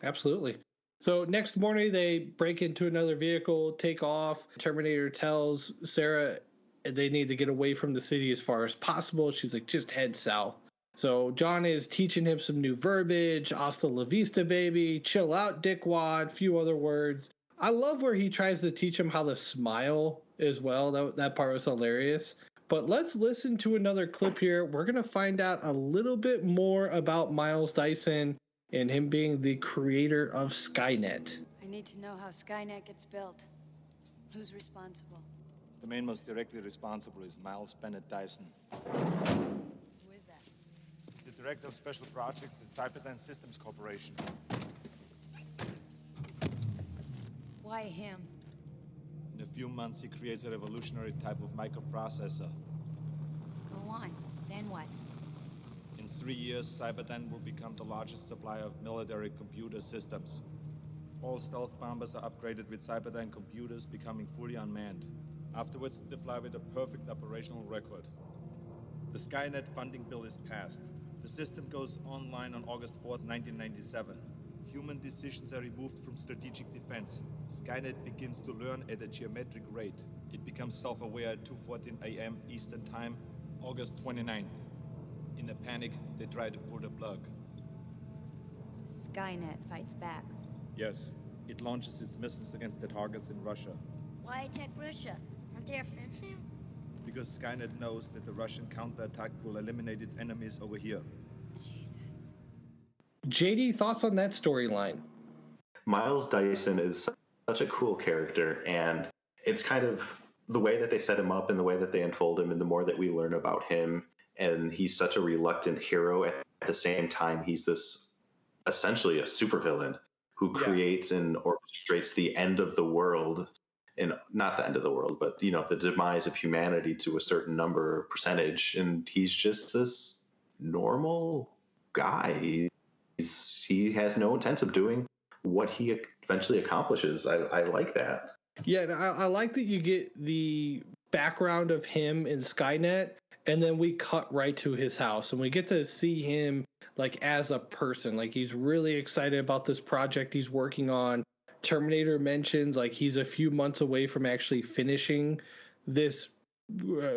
Absolutely. So next morning they break into another vehicle, take off. Terminator tells Sarah they need to get away from the city as far as possible. She's like, just head south. So John is teaching him some new verbiage, hasta la vista, baby, chill out, dickwad, few other words. I love where he tries to teach him how to smile as well. That part was hilarious. But let's listen to another clip here. We're going to find out a little bit more about Miles Dyson and him being the creator of Skynet. I need to know how Skynet gets built. Who's responsible? The man most directly responsible is Miles Bennett Dyson. Who is that? He's the director of special projects at Cyberdyne Systems Corporation. Why him? In a few months, he creates a revolutionary type of microprocessor. Go on. Then what? In 3 years, Cyberdyne will become the largest supplier of military computer systems. All stealth bombers are upgraded with Cyberdyne computers, becoming fully unmanned. Afterwards, they fly with a perfect operational record. The Skynet funding bill is passed. The system goes online on August 4th, 1997. Human decisions are removed from strategic defense. Skynet begins to learn at a geometric rate. It becomes self-aware at 2:14 a.m. Eastern Time, August 29th. In a panic, they try to pull the plug. Skynet fights back. Yes, it launches its missiles against the targets in Russia. Why attack Russia? Aren't they our friends now? Because Skynet knows that the Russian counterattack will eliminate its enemies over here. Jesus. JD, thoughts on that storyline? Miles Dyson is such a cool character, and it's kind of the way that they set him up and the way that they unfold him, and the more that we learn about him, and he's such a reluctant hero. At the same time, he's this essentially a supervillain who creates and orchestrates the end of the world, and not the end of the world, but the demise of humanity to a certain number percentage. And he's just this normal guy. He has no intent of doing what he eventually accomplishes. I like that. Yeah, and I like that you get the background of him in Skynet, and then we cut right to his house, and we get to see him as a person. He's really excited about this project he's working on. Terminator mentions he's a few months away from actually finishing this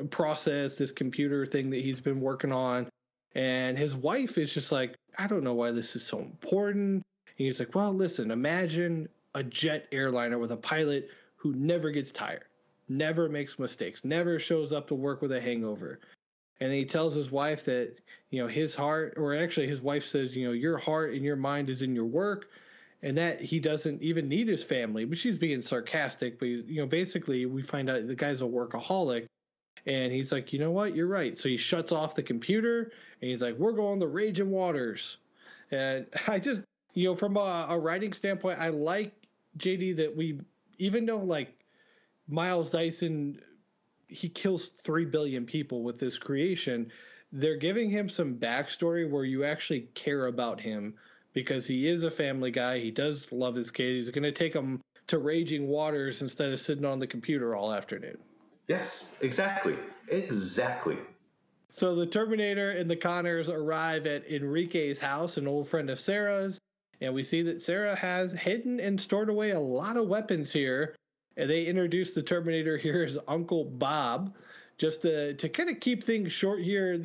process, this computer thing that he's been working on. And his wife is just I don't know why this is so important. And he's like, well, listen, imagine a jet airliner with a pilot who never gets tired, never makes mistakes, never shows up to work with a hangover. And he tells his wife that, his heart, or actually his wife says, your heart and your mind is in your work, and that he doesn't even need his family. But she's being sarcastic. But, basically we find out the guy's a workaholic. And he's like, you know what? You're right. So he shuts off the computer, and he's like, we're going the raging waters. And I just, from a writing standpoint, I like, JD, that we, even though Miles Dyson, he kills 3 billion people with this creation. They're giving him some backstory where you actually care about him because he is a family guy. He does love his kid. He's going to take him to raging waters instead of sitting on the computer all afternoon. Yes, exactly. Exactly. So the Terminator and the Connors arrive at Enrique's house, an old friend of Sarah's, and we see that Sarah has hidden and stored away a lot of weapons here. And they introduce the Terminator here as Uncle Bob. Just to kind of keep things short here,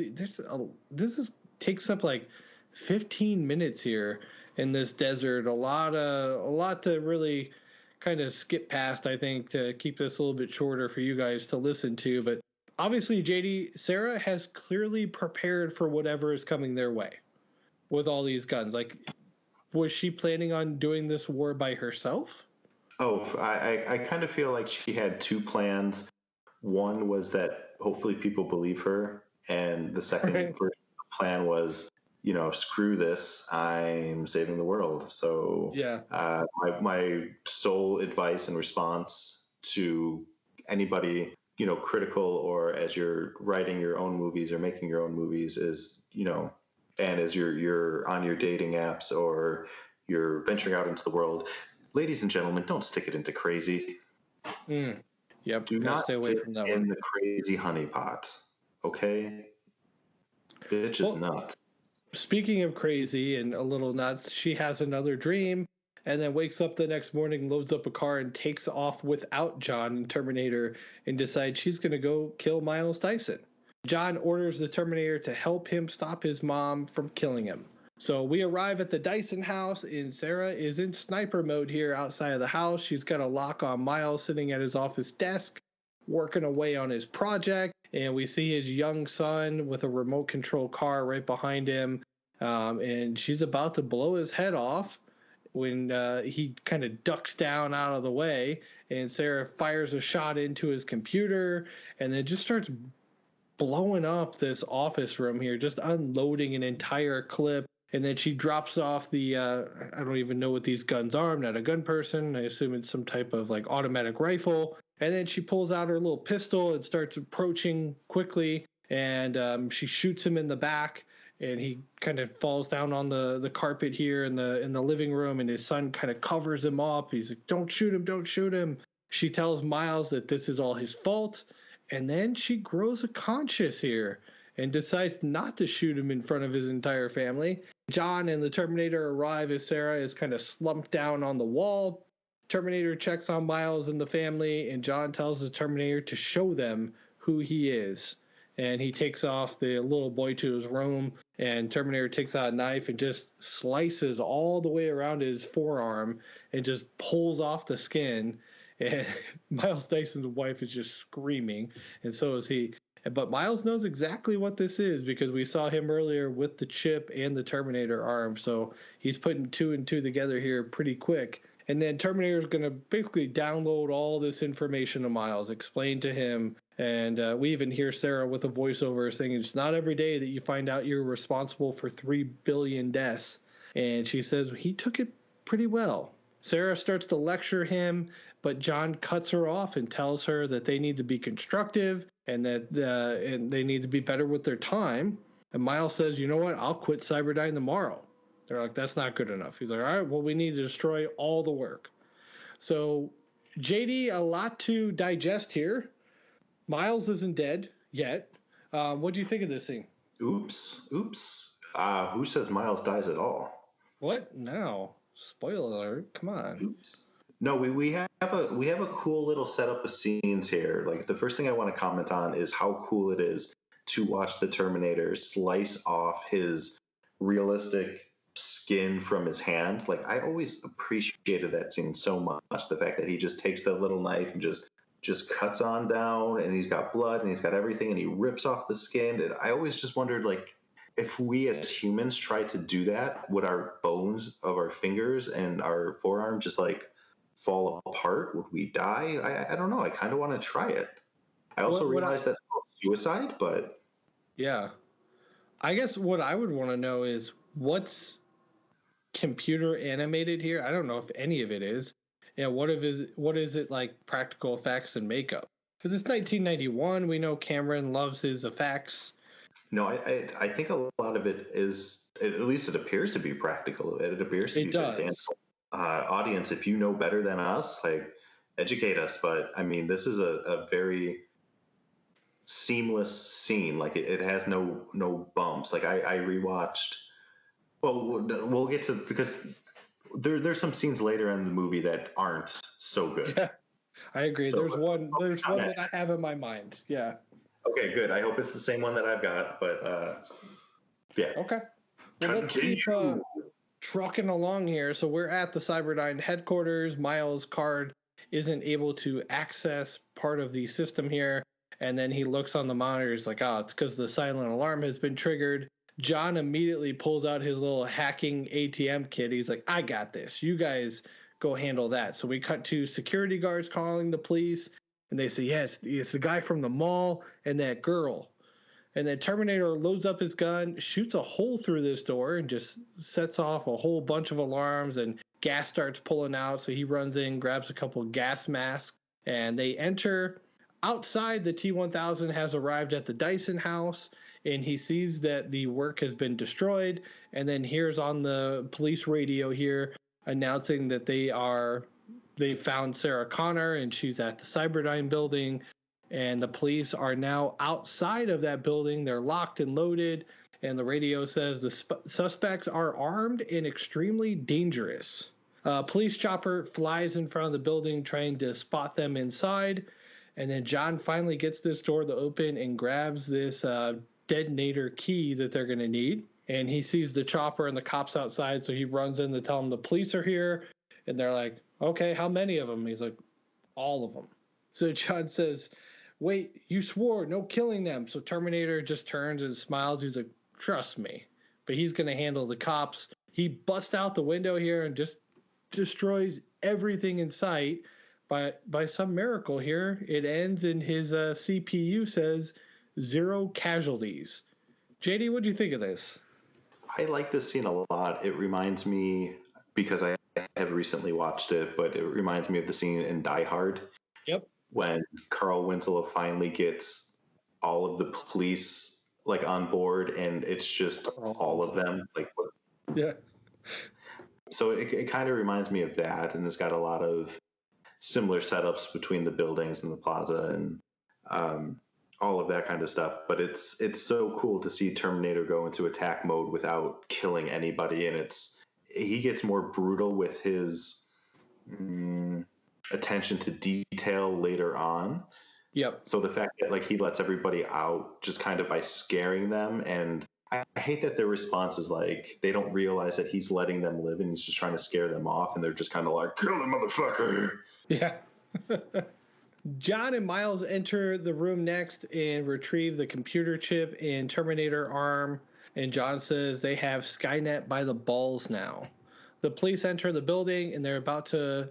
takes up like 15 minutes here in this desert. A lot to really kind of skip past, I think, to keep this a little bit shorter for you guys to listen to. But obviously, JD, Sarah has clearly prepared for whatever is coming their way with all these guns. Like, was she planning on doing this war by herself? Oh, I kind of feel like she had two plans. One was that hopefully people believe her, and the second plan was, screw this, I'm saving the world. So yeah, my sole advice and response to anybody, critical, or as you're writing your own movies or making your own movies is, and as you're on your dating apps or you're venturing out into the world, ladies and gentlemen, don't stick it into crazy. Yep. Do not stay away from that in the crazy honeypot. Okay? Bitch is nuts. Speaking of crazy and a little nuts, she has another dream and then wakes up the next morning, loads up a car, and takes off without John and Terminator and decides she's going to go kill Miles Dyson. John orders the Terminator to help him stop his mom from killing him. So we arrive at the Dyson house, and Sarah is in sniper mode here outside of the house. She's got a lock on Miles sitting at his office desk, working away on his project. And we see his young son with a remote control car right behind him. And she's about to blow his head off when he kind of ducks down out of the way. And Sarah fires a shot into his computer and then just starts blowing up this office room here, just unloading an entire clip. And then she drops off the, I don't even know what these guns are. I'm not a gun person. I assume it's some type of like automatic rifle. And then she pulls out her little pistol and starts approaching quickly. And she shoots him in the back. And he kind of falls down on the carpet here in the living room. And his son kind of covers him up. He's like, don't shoot him, don't shoot him. She tells Miles that this is all his fault. And then she grows a conscience here and decides not to shoot him in front of his entire family. John and the Terminator arrive as Sarah is kind of slumped down on the wall. Terminator checks on Miles and the family, and John tells the Terminator to show them who he is. And he takes off the little boy to his room, and Terminator takes out a knife and just slices all the way around his forearm and just pulls off the skin. And Miles Dyson's wife is just screaming, and so is he. But Miles knows exactly what this is because we saw him earlier with the chip and the Terminator arm. So he's putting two and two together here pretty quick. And then Terminator is going to basically download all this information to Miles, explain to him. And we even hear Sarah with a voiceover saying it's not every day that you find out you're responsible for 3 billion deaths. And she says he took it pretty well. Sarah starts to lecture him, but John cuts her off and tells her that they need to be constructive and that and they need to be better with their time. And Miles says, you know what, I'll quit Cyberdyne tomorrow. They're like, that's not good enough. He's like, all right, well, we need to destroy all the work. So, JD, a lot to digest here. Miles isn't dead yet. What do you think of this scene? Oops. Who says Miles dies at all? What? No. Spoiler alert. Come on. Oops. No, we have a cool little setup of scenes here. Like the first thing I want to comment on is how cool it is to watch the Terminator slice off his realistic skin from his hand. Like I always appreciated that scene so much. The fact that he just takes that little knife and just cuts on down, and he's got blood and he's got everything, and he rips off the skin. And I always just wondered, like, if we as humans tried to do that, would our bones of our fingers and our forearm just like fall apart? Would we die? I don't know. I kind of want to try it. I also realize that's called suicide, but yeah. I guess what I would want to know is what's computer animated here. I don't know if any of it is. And what is it like practical effects and makeup? Because it's 1991. We know Cameron loves his effects. No, I think a lot of it is, at least it appears to be practical. It appears to be fantastic. Audience, if you know better than us, like, educate us. But I mean, this is a very seamless scene. Like, it has no bumps. Like, I rewatched. Well, we'll get to, because there's some scenes later in the movie that aren't so good. Yeah, I agree. So there's one that I have in my mind. Yeah. Okay, good. I hope it's the same one that I've got. But yeah. Okay. Well, let's keep trucking along here. So we're at the Cyberdyne headquarters. Miles' card isn't able to access part of the system here. And then he looks on the monitor. He's like, it's because the silent alarm has been triggered. John immediately pulls out his little hacking ATM kit. He's like, I got this. You guys go handle that. So we cut to security guards calling the police. And they say, yes, it's the guy from the mall and that girl. And then Terminator loads up his gun, shoots a hole through this door, and just sets off a whole bunch of alarms, and gas starts pulling out. So he runs in, grabs a couple of gas masks, and they enter. Outside, the T-1000 has arrived at the Dyson house, and he sees that the work has been destroyed, and then hears on the police radio here announcing that they found Sarah Connor, and she's at the Cyberdyne building. And the police are now outside of that building. They're locked and loaded. And the radio says the suspects are armed and extremely dangerous. Police chopper flies in front of the building trying to spot them inside. And then John finally gets this door to open and grabs this detonator key that they're going to need. And he sees the chopper and the cops outside. So he runs in to tell them the police are here. And they're like, okay, how many of them? He's like, all of them. So John says, wait, you swore no killing them. So Terminator just turns and smiles. He's like, trust me. But he's going to handle the cops. He busts out the window here and just destroys everything in sight. But by some miracle here, it ends in his CPU says 0 casualties. JD, what do you think of this? I like this scene a lot. It reminds me, because I have recently watched it, but it reminds me of the scene in Die Hard. Yep. When Carl Winslow finally gets all of the police like on board, and it's just all of them. Like, yeah. So it kind of reminds me of that, and it's got a lot of similar setups between the buildings and the plaza and all of that kind of stuff. But it's so cool to see Terminator go into attack mode without killing anybody, and he gets more brutal with his attention to detail later on. Yep. So the fact that like he lets everybody out just kind of by scaring them, and I hate that their response is like they don't realize that he's letting them live and he's just trying to scare them off, and they're just kind of like, kill the motherfucker. Yeah. John and Miles enter the room next and retrieve the computer chip and Terminator arm, and John says they have Skynet by the balls now. The police enter the building, and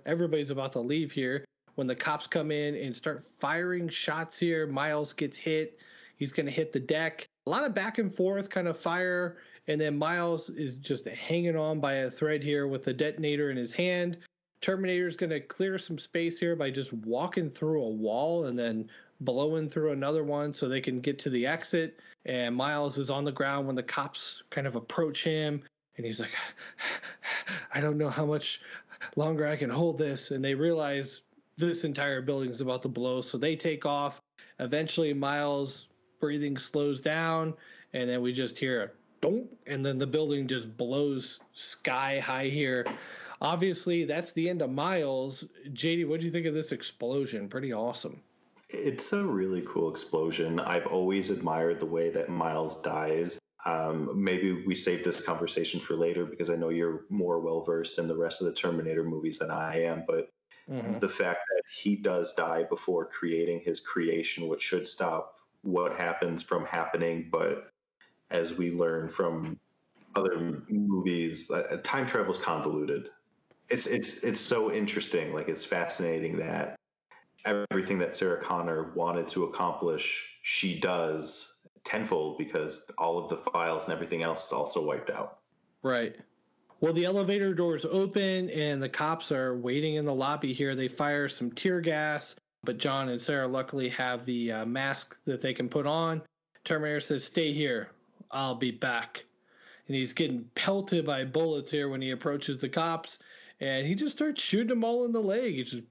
everybody's about to leave here when the cops come in and start firing shots here. Miles gets hit. He's going to hit the deck. A lot of back and forth kind of fire, and then Miles is just hanging on by a thread here with the detonator in his hand. Terminator's going to clear some space here by just walking through a wall and then blowing through another one so they can get to the exit. And Miles is on the ground when the cops kind of approach him. And he's like, I don't know how much longer I can hold this. And they realize this entire building is about to blow. So they take off. Eventually, Miles' breathing slows down. And then we just hear a donk. And then the building just blows sky high here. Obviously, that's the end of Miles. JD, what do you think of this explosion? Pretty awesome. It's a really cool explosion. I've always admired the way that Miles dies. Maybe we save this conversation for later because I know you're more well-versed in the rest of the Terminator movies than I am, but the fact that he does die before creating his creation, which should stop what happens from happening, but as we learn from other movies, time travel's convoluted. It's so interesting. Like, it's fascinating that everything that Sarah Connor wanted to accomplish, she does tenfold because all of the files and everything else is also wiped out. Right. Well, the elevator doors open and the cops are waiting in the lobby here. They fire some tear gas. But John and Sarah luckily have the mask that they can put on. Terminator says, "Stay here. I'll be back." And he's getting pelted by bullets here when he approaches the cops. And he just starts shooting them all in the leg. He just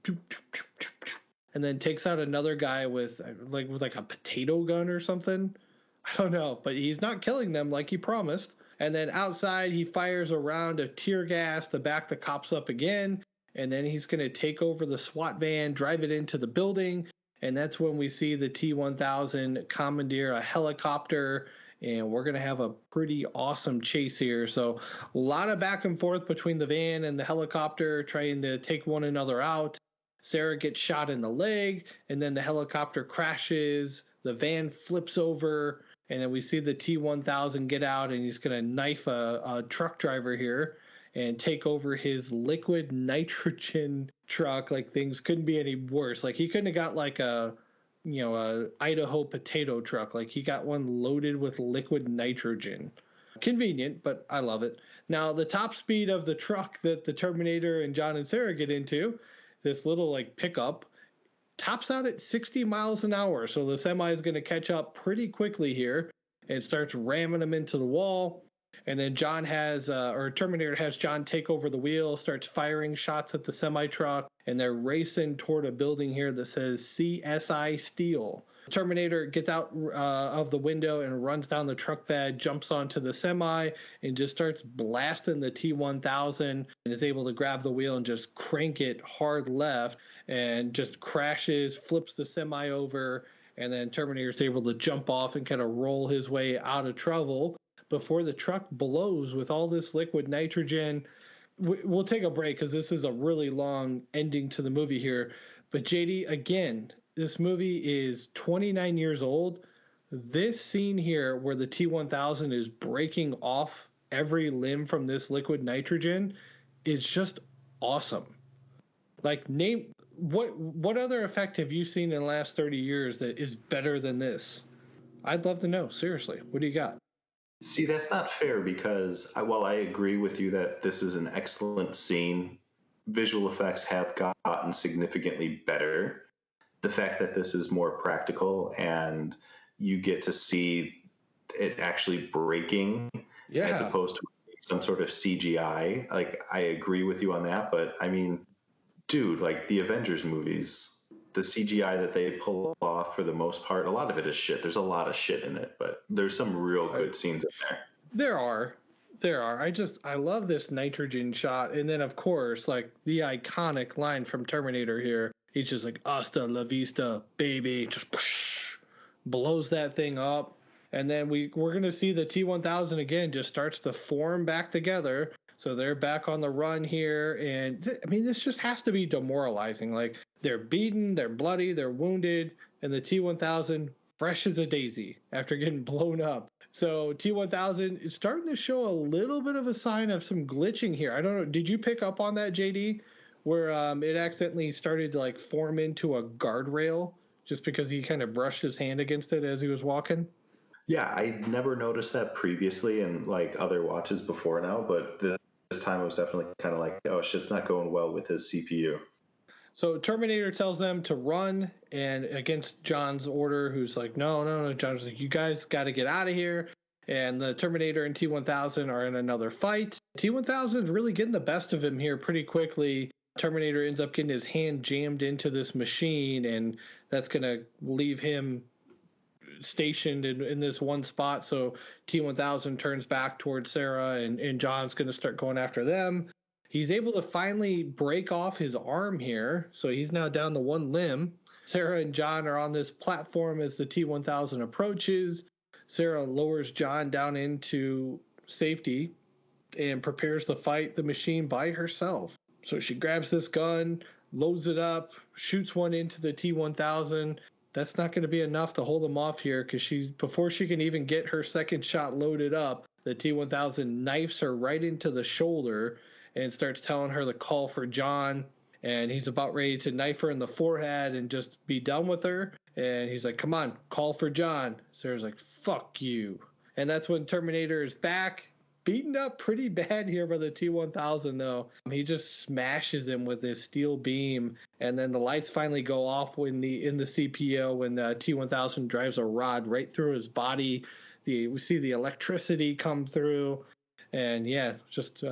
and then takes out another guy with like a potato gun or something. I don't know, but he's not killing them like he promised. And then outside, he fires a round of tear gas to back the cops up again. And then he's going to take over the SWAT van, drive it into the building. And that's when we see the T-1000 commandeer a helicopter. And we're going to have a pretty awesome chase here. So a lot of back and forth between the van and the helicopter trying to take one another out. Sarah gets shot in the leg, and then the helicopter crashes. The van flips over, and then we see the T-1000 get out, and he's going to knife a truck driver here and take over his liquid nitrogen truck. Like, things couldn't be any worse. Like, he couldn't have got like a Idaho potato truck. Like, he got one loaded with liquid nitrogen. Convenient, but I love it. Now, the top speed of the truck that the Terminator and John and Sarah get into, this little like pickup, tops out at 60 miles an hour. So the semi is going to catch up pretty quickly here and starts ramming them into the wall. And then Terminator has John take over the wheel, starts firing shots at the semi truck, and they're racing toward a building here that says CSI Steel. Terminator gets out of the window and runs down the truck bed, jumps onto the semi, and just starts blasting the T-1000 and is able to grab the wheel and just crank it hard left and just crashes, flips the semi over, and then Terminator is able to jump off and kind of roll his way out of trouble before the truck blows with all this liquid nitrogen. We'll take a break because this is a really long ending to the movie here. But JD, again, this movie is 29 years old. This scene here where the T-1000 is breaking off every limb from this liquid nitrogen is just awesome. Like, name what other effect have you seen in the last 30 years that is better than this? I'd love to know. Seriously, what do you got? See, that's not fair because while I agree with you that this is an excellent scene, visual effects have gotten significantly better. The fact that this is more practical and you get to see it actually breaking as opposed to some sort of CGI, like, I agree with you on that. But I mean, dude, like the Avengers movies, the CGI that they pull off for the most part, a lot of it is shit. There's a lot of shit in it, but there's some real good scenes in there. There are. I love this nitrogen shot. And then, of course, like the iconic line from Terminator here. He's just like, "Hasta la vista, baby." Just whoosh, blows that thing up. And then we're going to see the T-1000 again just starts to form back together. So they're back on the run here. And I mean, this just has to be demoralizing. Like, they're beaten, they're bloody, they're wounded, and the T-1000 fresh as a daisy after getting blown up. So T-1000 is starting to show a little bit of a sign of some glitching here. I don't know. Did you pick up on that, JD? Where it accidentally started to like form into a guardrail just because he kind of brushed his hand against it as he was walking? Yeah, I never noticed that previously in like other watches before now, but this time it was definitely kind of like, oh, shit's not going well with his CPU. So Terminator tells them to run, and against John's order, who's like, no. John's like, you guys got to get out of here. And the Terminator and T-1000 are in another fight. T-1000 is really getting the best of him here pretty quickly. Terminator ends up getting his hand jammed into this machine, and that's going to leave him stationed in this one spot. So T-1000 turns back towards Sarah, and John's going to start going after them. He's able to finally break off his arm here, so he's now down to one limb. Sarah and John are on this platform as the T-1000 approaches. Sarah lowers John down into safety and prepares to fight the machine by herself. So she grabs this gun, loads it up, shoots one into the T-1000. That's not going to be enough to hold him off here because before she can even get her second shot loaded up, the T-1000 knifes her right into the shoulder and starts telling her to call for John. And he's about ready to knife her in the forehead and just be done with her. And he's like, come on, call for John. Sarah's like, fuck you. And that's when Terminator is back. beaten up pretty bad here by the T-1000, though. He just smashes him with his steel beam, and then the lights finally go off in the CPO when the T-1000 drives a rod right through his body. We see the electricity come through, and yeah, just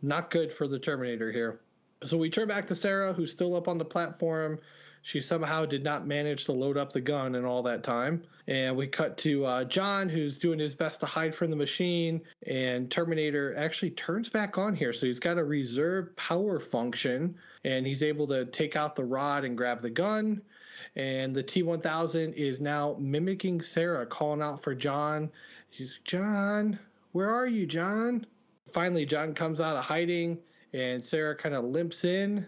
not good for the Terminator here. So we turn back to Sarah, who's still up on the platform. She somehow did not manage to load up the gun in all that time. And we cut to John, who's doing his best to hide from the machine. And Terminator actually turns back on here. So he's got a reserve power function, and he's able to take out the rod and grab the gun. And the T-1000 is now mimicking Sarah, calling out for John. She's, John, where are you, John? Finally, John comes out of hiding, and Sarah kind of limps in.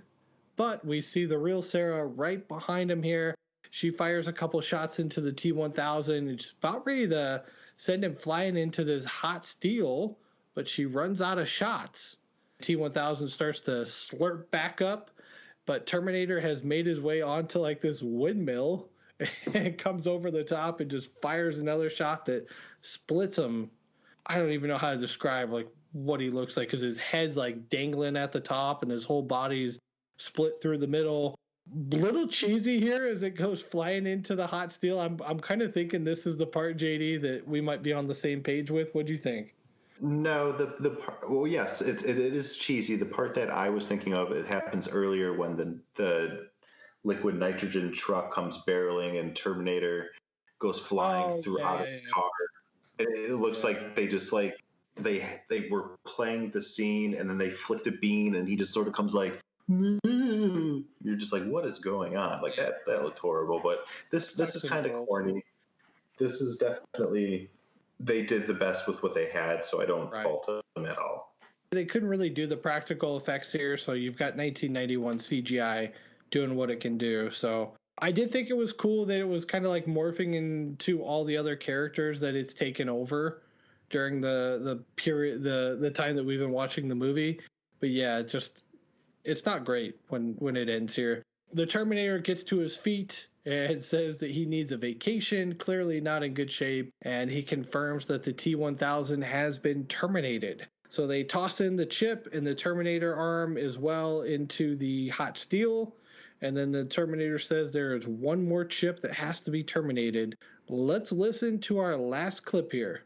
But we see the real Sarah right behind him here. She fires a couple shots into the T-1000 and she's about ready to send him flying into this hot steel, but she runs out of shots. T-1000 starts to slurp back up, but Terminator has made his way onto like this windmill and comes over the top and just fires another shot that splits him. I don't even know how to describe like what he looks like, because his head's like dangling at the top and his whole body's split through the middle. Little cheesy here as it goes flying into the hot steel. I'm kind of thinking this is the part, JD, that we might be on the same page with. What do you think? No, the part, well, yes, it is cheesy. The part that I was thinking of, it happens earlier when the liquid nitrogen truck comes barreling and Terminator goes flying throughout the car. It looks like they just like they were playing the scene and then they flicked a bean and he just sort of comes like, you're just like, what is going on? Like that looked horrible. But this is kind of corny. This is definitely, they did the best with what they had, so I don't fault them at all. They couldn't really do the practical effects here, so you've got 1991 CGI doing what it can do. So I did think it was cool that it was kind of like morphing into all the other characters that it's taken over during the period, the time that we've been watching the movie. But yeah, it's not great when it ends here. The Terminator gets to his feet and says that he needs a vacation, clearly not in good shape, and he confirms that the T-1000 has been terminated. So they toss in the chip and the Terminator arm as well into the hot steel, and then the Terminator says there is one more chip that has to be terminated. Let's listen to our last clip here.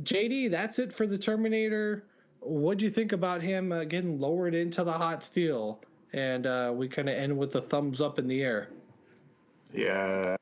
JD, that's it for the Terminator. What do you think about him getting lowered into the hot steel? And we kind of end with the thumbs up in the air. Yeah,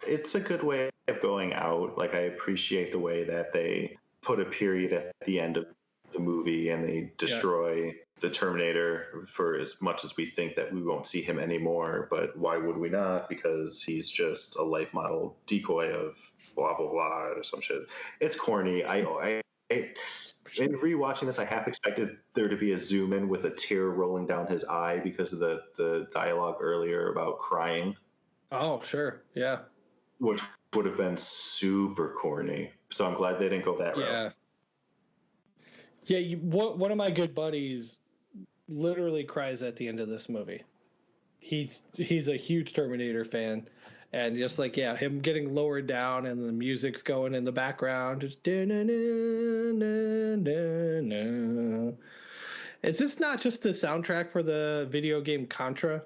it's a good way of going out. Like, I appreciate the way that they put a period at the end of the movie and they destroy the Terminator for as much as we think that we won't see him anymore. But why would we not? Because he's just a life model decoy of blah, blah, blah, or some shit. It's corny. In rewatching this, I half expected there to be a zoom in with a tear rolling down his eye because of the dialogue earlier about crying. Oh, sure. Yeah. Which would have been super corny. So I'm glad they didn't go that route. Yeah, one of my good buddies literally cries at the end of this movie. He's a huge Terminator fan. And just like, him getting lowered down and the music's going in the background. Just da-na-na-na-na-na. Is this not just the soundtrack for the video game Contra?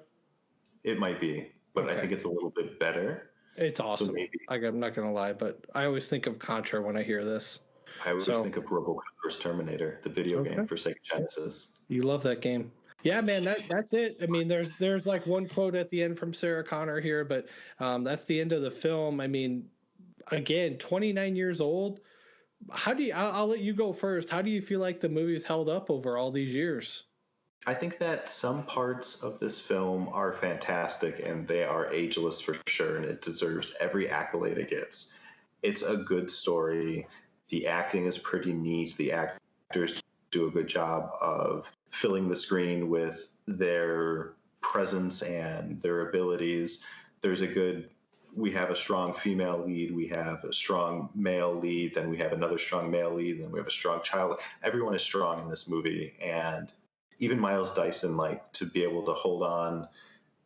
It might be, but I think it's a little bit better. It's awesome. So maybe. I'm not going to lie, but I always think of Contra when I hear this. I always think of RoboCop vs. Terminator, the video game for Sega Genesis. You love that game. Yeah, man, that's it. I mean, there's like one quote at the end from Sarah Connor here, but that's the end of the film. I mean, again, 29 years old. How do you? I'll let you go first. How do you feel like the movie's held up over all these years? I think that some parts of this film are fantastic and they are ageless for sure, and it deserves every accolade it gets. It's a good story. The acting is pretty neat. The actors do a good job of filling the screen with their presence and their abilities. We have a strong female lead, we have a strong male lead, then we have another strong male lead, then we have a strong child. Everyone is strong in this movie, and even Miles Dyson, like, to be able to hold on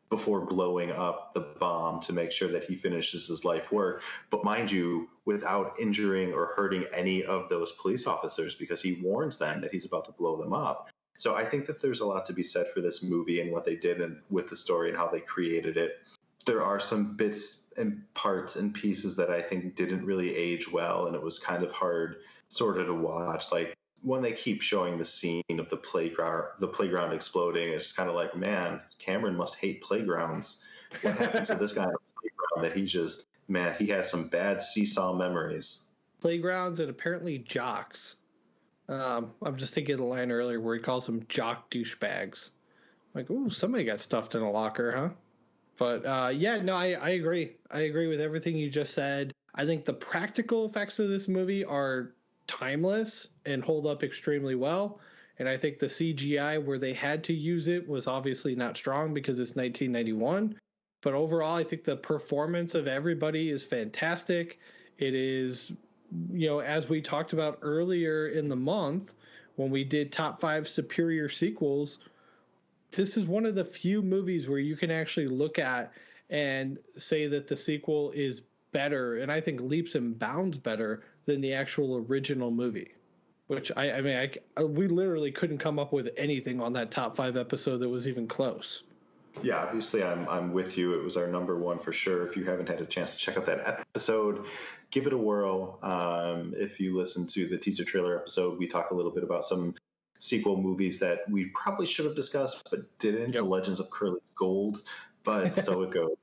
before blowing up the bomb to make sure that he finishes his life work, but mind you, without injuring or hurting any of those police officers, because he warns them that he's about to blow them up. So I think that there's a lot to be said for this movie and what they did with the story and how they created it. There are some bits and parts and pieces that I think didn't really age well, and it was kind of hard sort of to watch. Like when they keep showing the scene of the playground exploding, it's kind of like, man, Cameron must hate playgrounds. What happened to this guy on the playground that he had some bad seesaw memories. Playgrounds and apparently jocks. I'm just thinking of the line earlier where he calls them jock douchebags. Like, ooh, somebody got stuffed in a locker, huh? But I agree. I agree with everything you just said. I think the practical effects of this movie are timeless and hold up extremely well. And I think the CGI where they had to use it was obviously not strong because it's 1991. But overall, I think the performance of everybody is fantastic. It is, as we talked about earlier in the month when we did top 5 superior sequels, this is one of the few movies where you can actually look at and say that the sequel is better, and I think leaps and bounds better than the actual original movie. Which we literally couldn't come up with anything on that top 5 episode that was even close. Yeah, obviously I'm with you. It was our number one for sure. If you haven't had a chance to check out that episode, give it a whirl. If you listen to the teaser trailer episode, we talk a little bit about some sequel movies that we probably should have discussed but didn't. The Legends of Curly's Gold, but so it goes.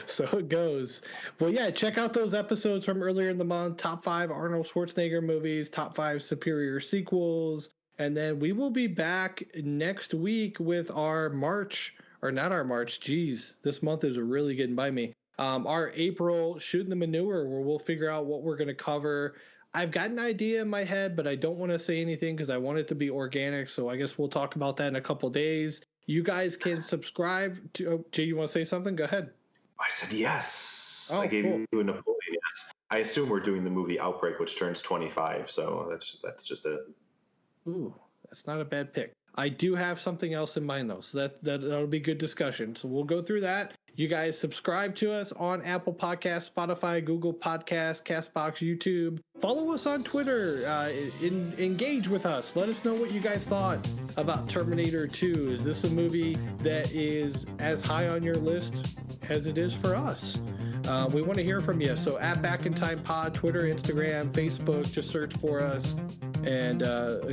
So it goes. Well, yeah, check out those episodes from earlier in the month. Top 5 Arnold Schwarzenegger movies, top 5 superior sequels. And then we will be back next week with our March, or not our March, geez, this month is really getting by me. Our April Shooting the Manure, where we'll figure out what we're going to cover. I've got an idea in my head, but I don't want to say anything because I want it to be organic. So I guess we'll talk about that in a couple days. You guys can subscribe to. Jay, you want to say something? Go ahead. I said yes. Oh, I gave cool. you a Napoleon yes. I assume we're doing the movie Outbreak, which turns 25. So that's just it. Ooh, that's not a bad pick. I do have something else in mind, though, so that'll be good discussion. So we'll go through that. You guys subscribe to us on Apple Podcasts, Spotify, Google Podcasts, CastBox, YouTube. Follow us on Twitter. Engage with us. Let us know what you guys thought about Terminator 2. Is this a movie that is as high on your list as it is for us? We want to hear from you. So at Back in Time Pod, Twitter, Instagram, Facebook, just search for us. And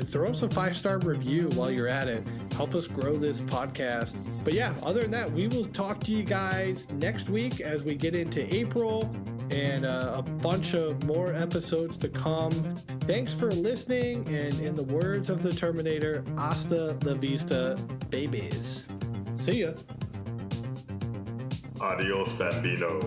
throw us a 5-star review while you're at it. Help us grow this podcast. But yeah, other than that, we will talk to you guys next week as we get into April and a bunch of more episodes to come. Thanks for listening. And in the words of the Terminator, hasta la vista, babies. See ya. Adios, Bambino.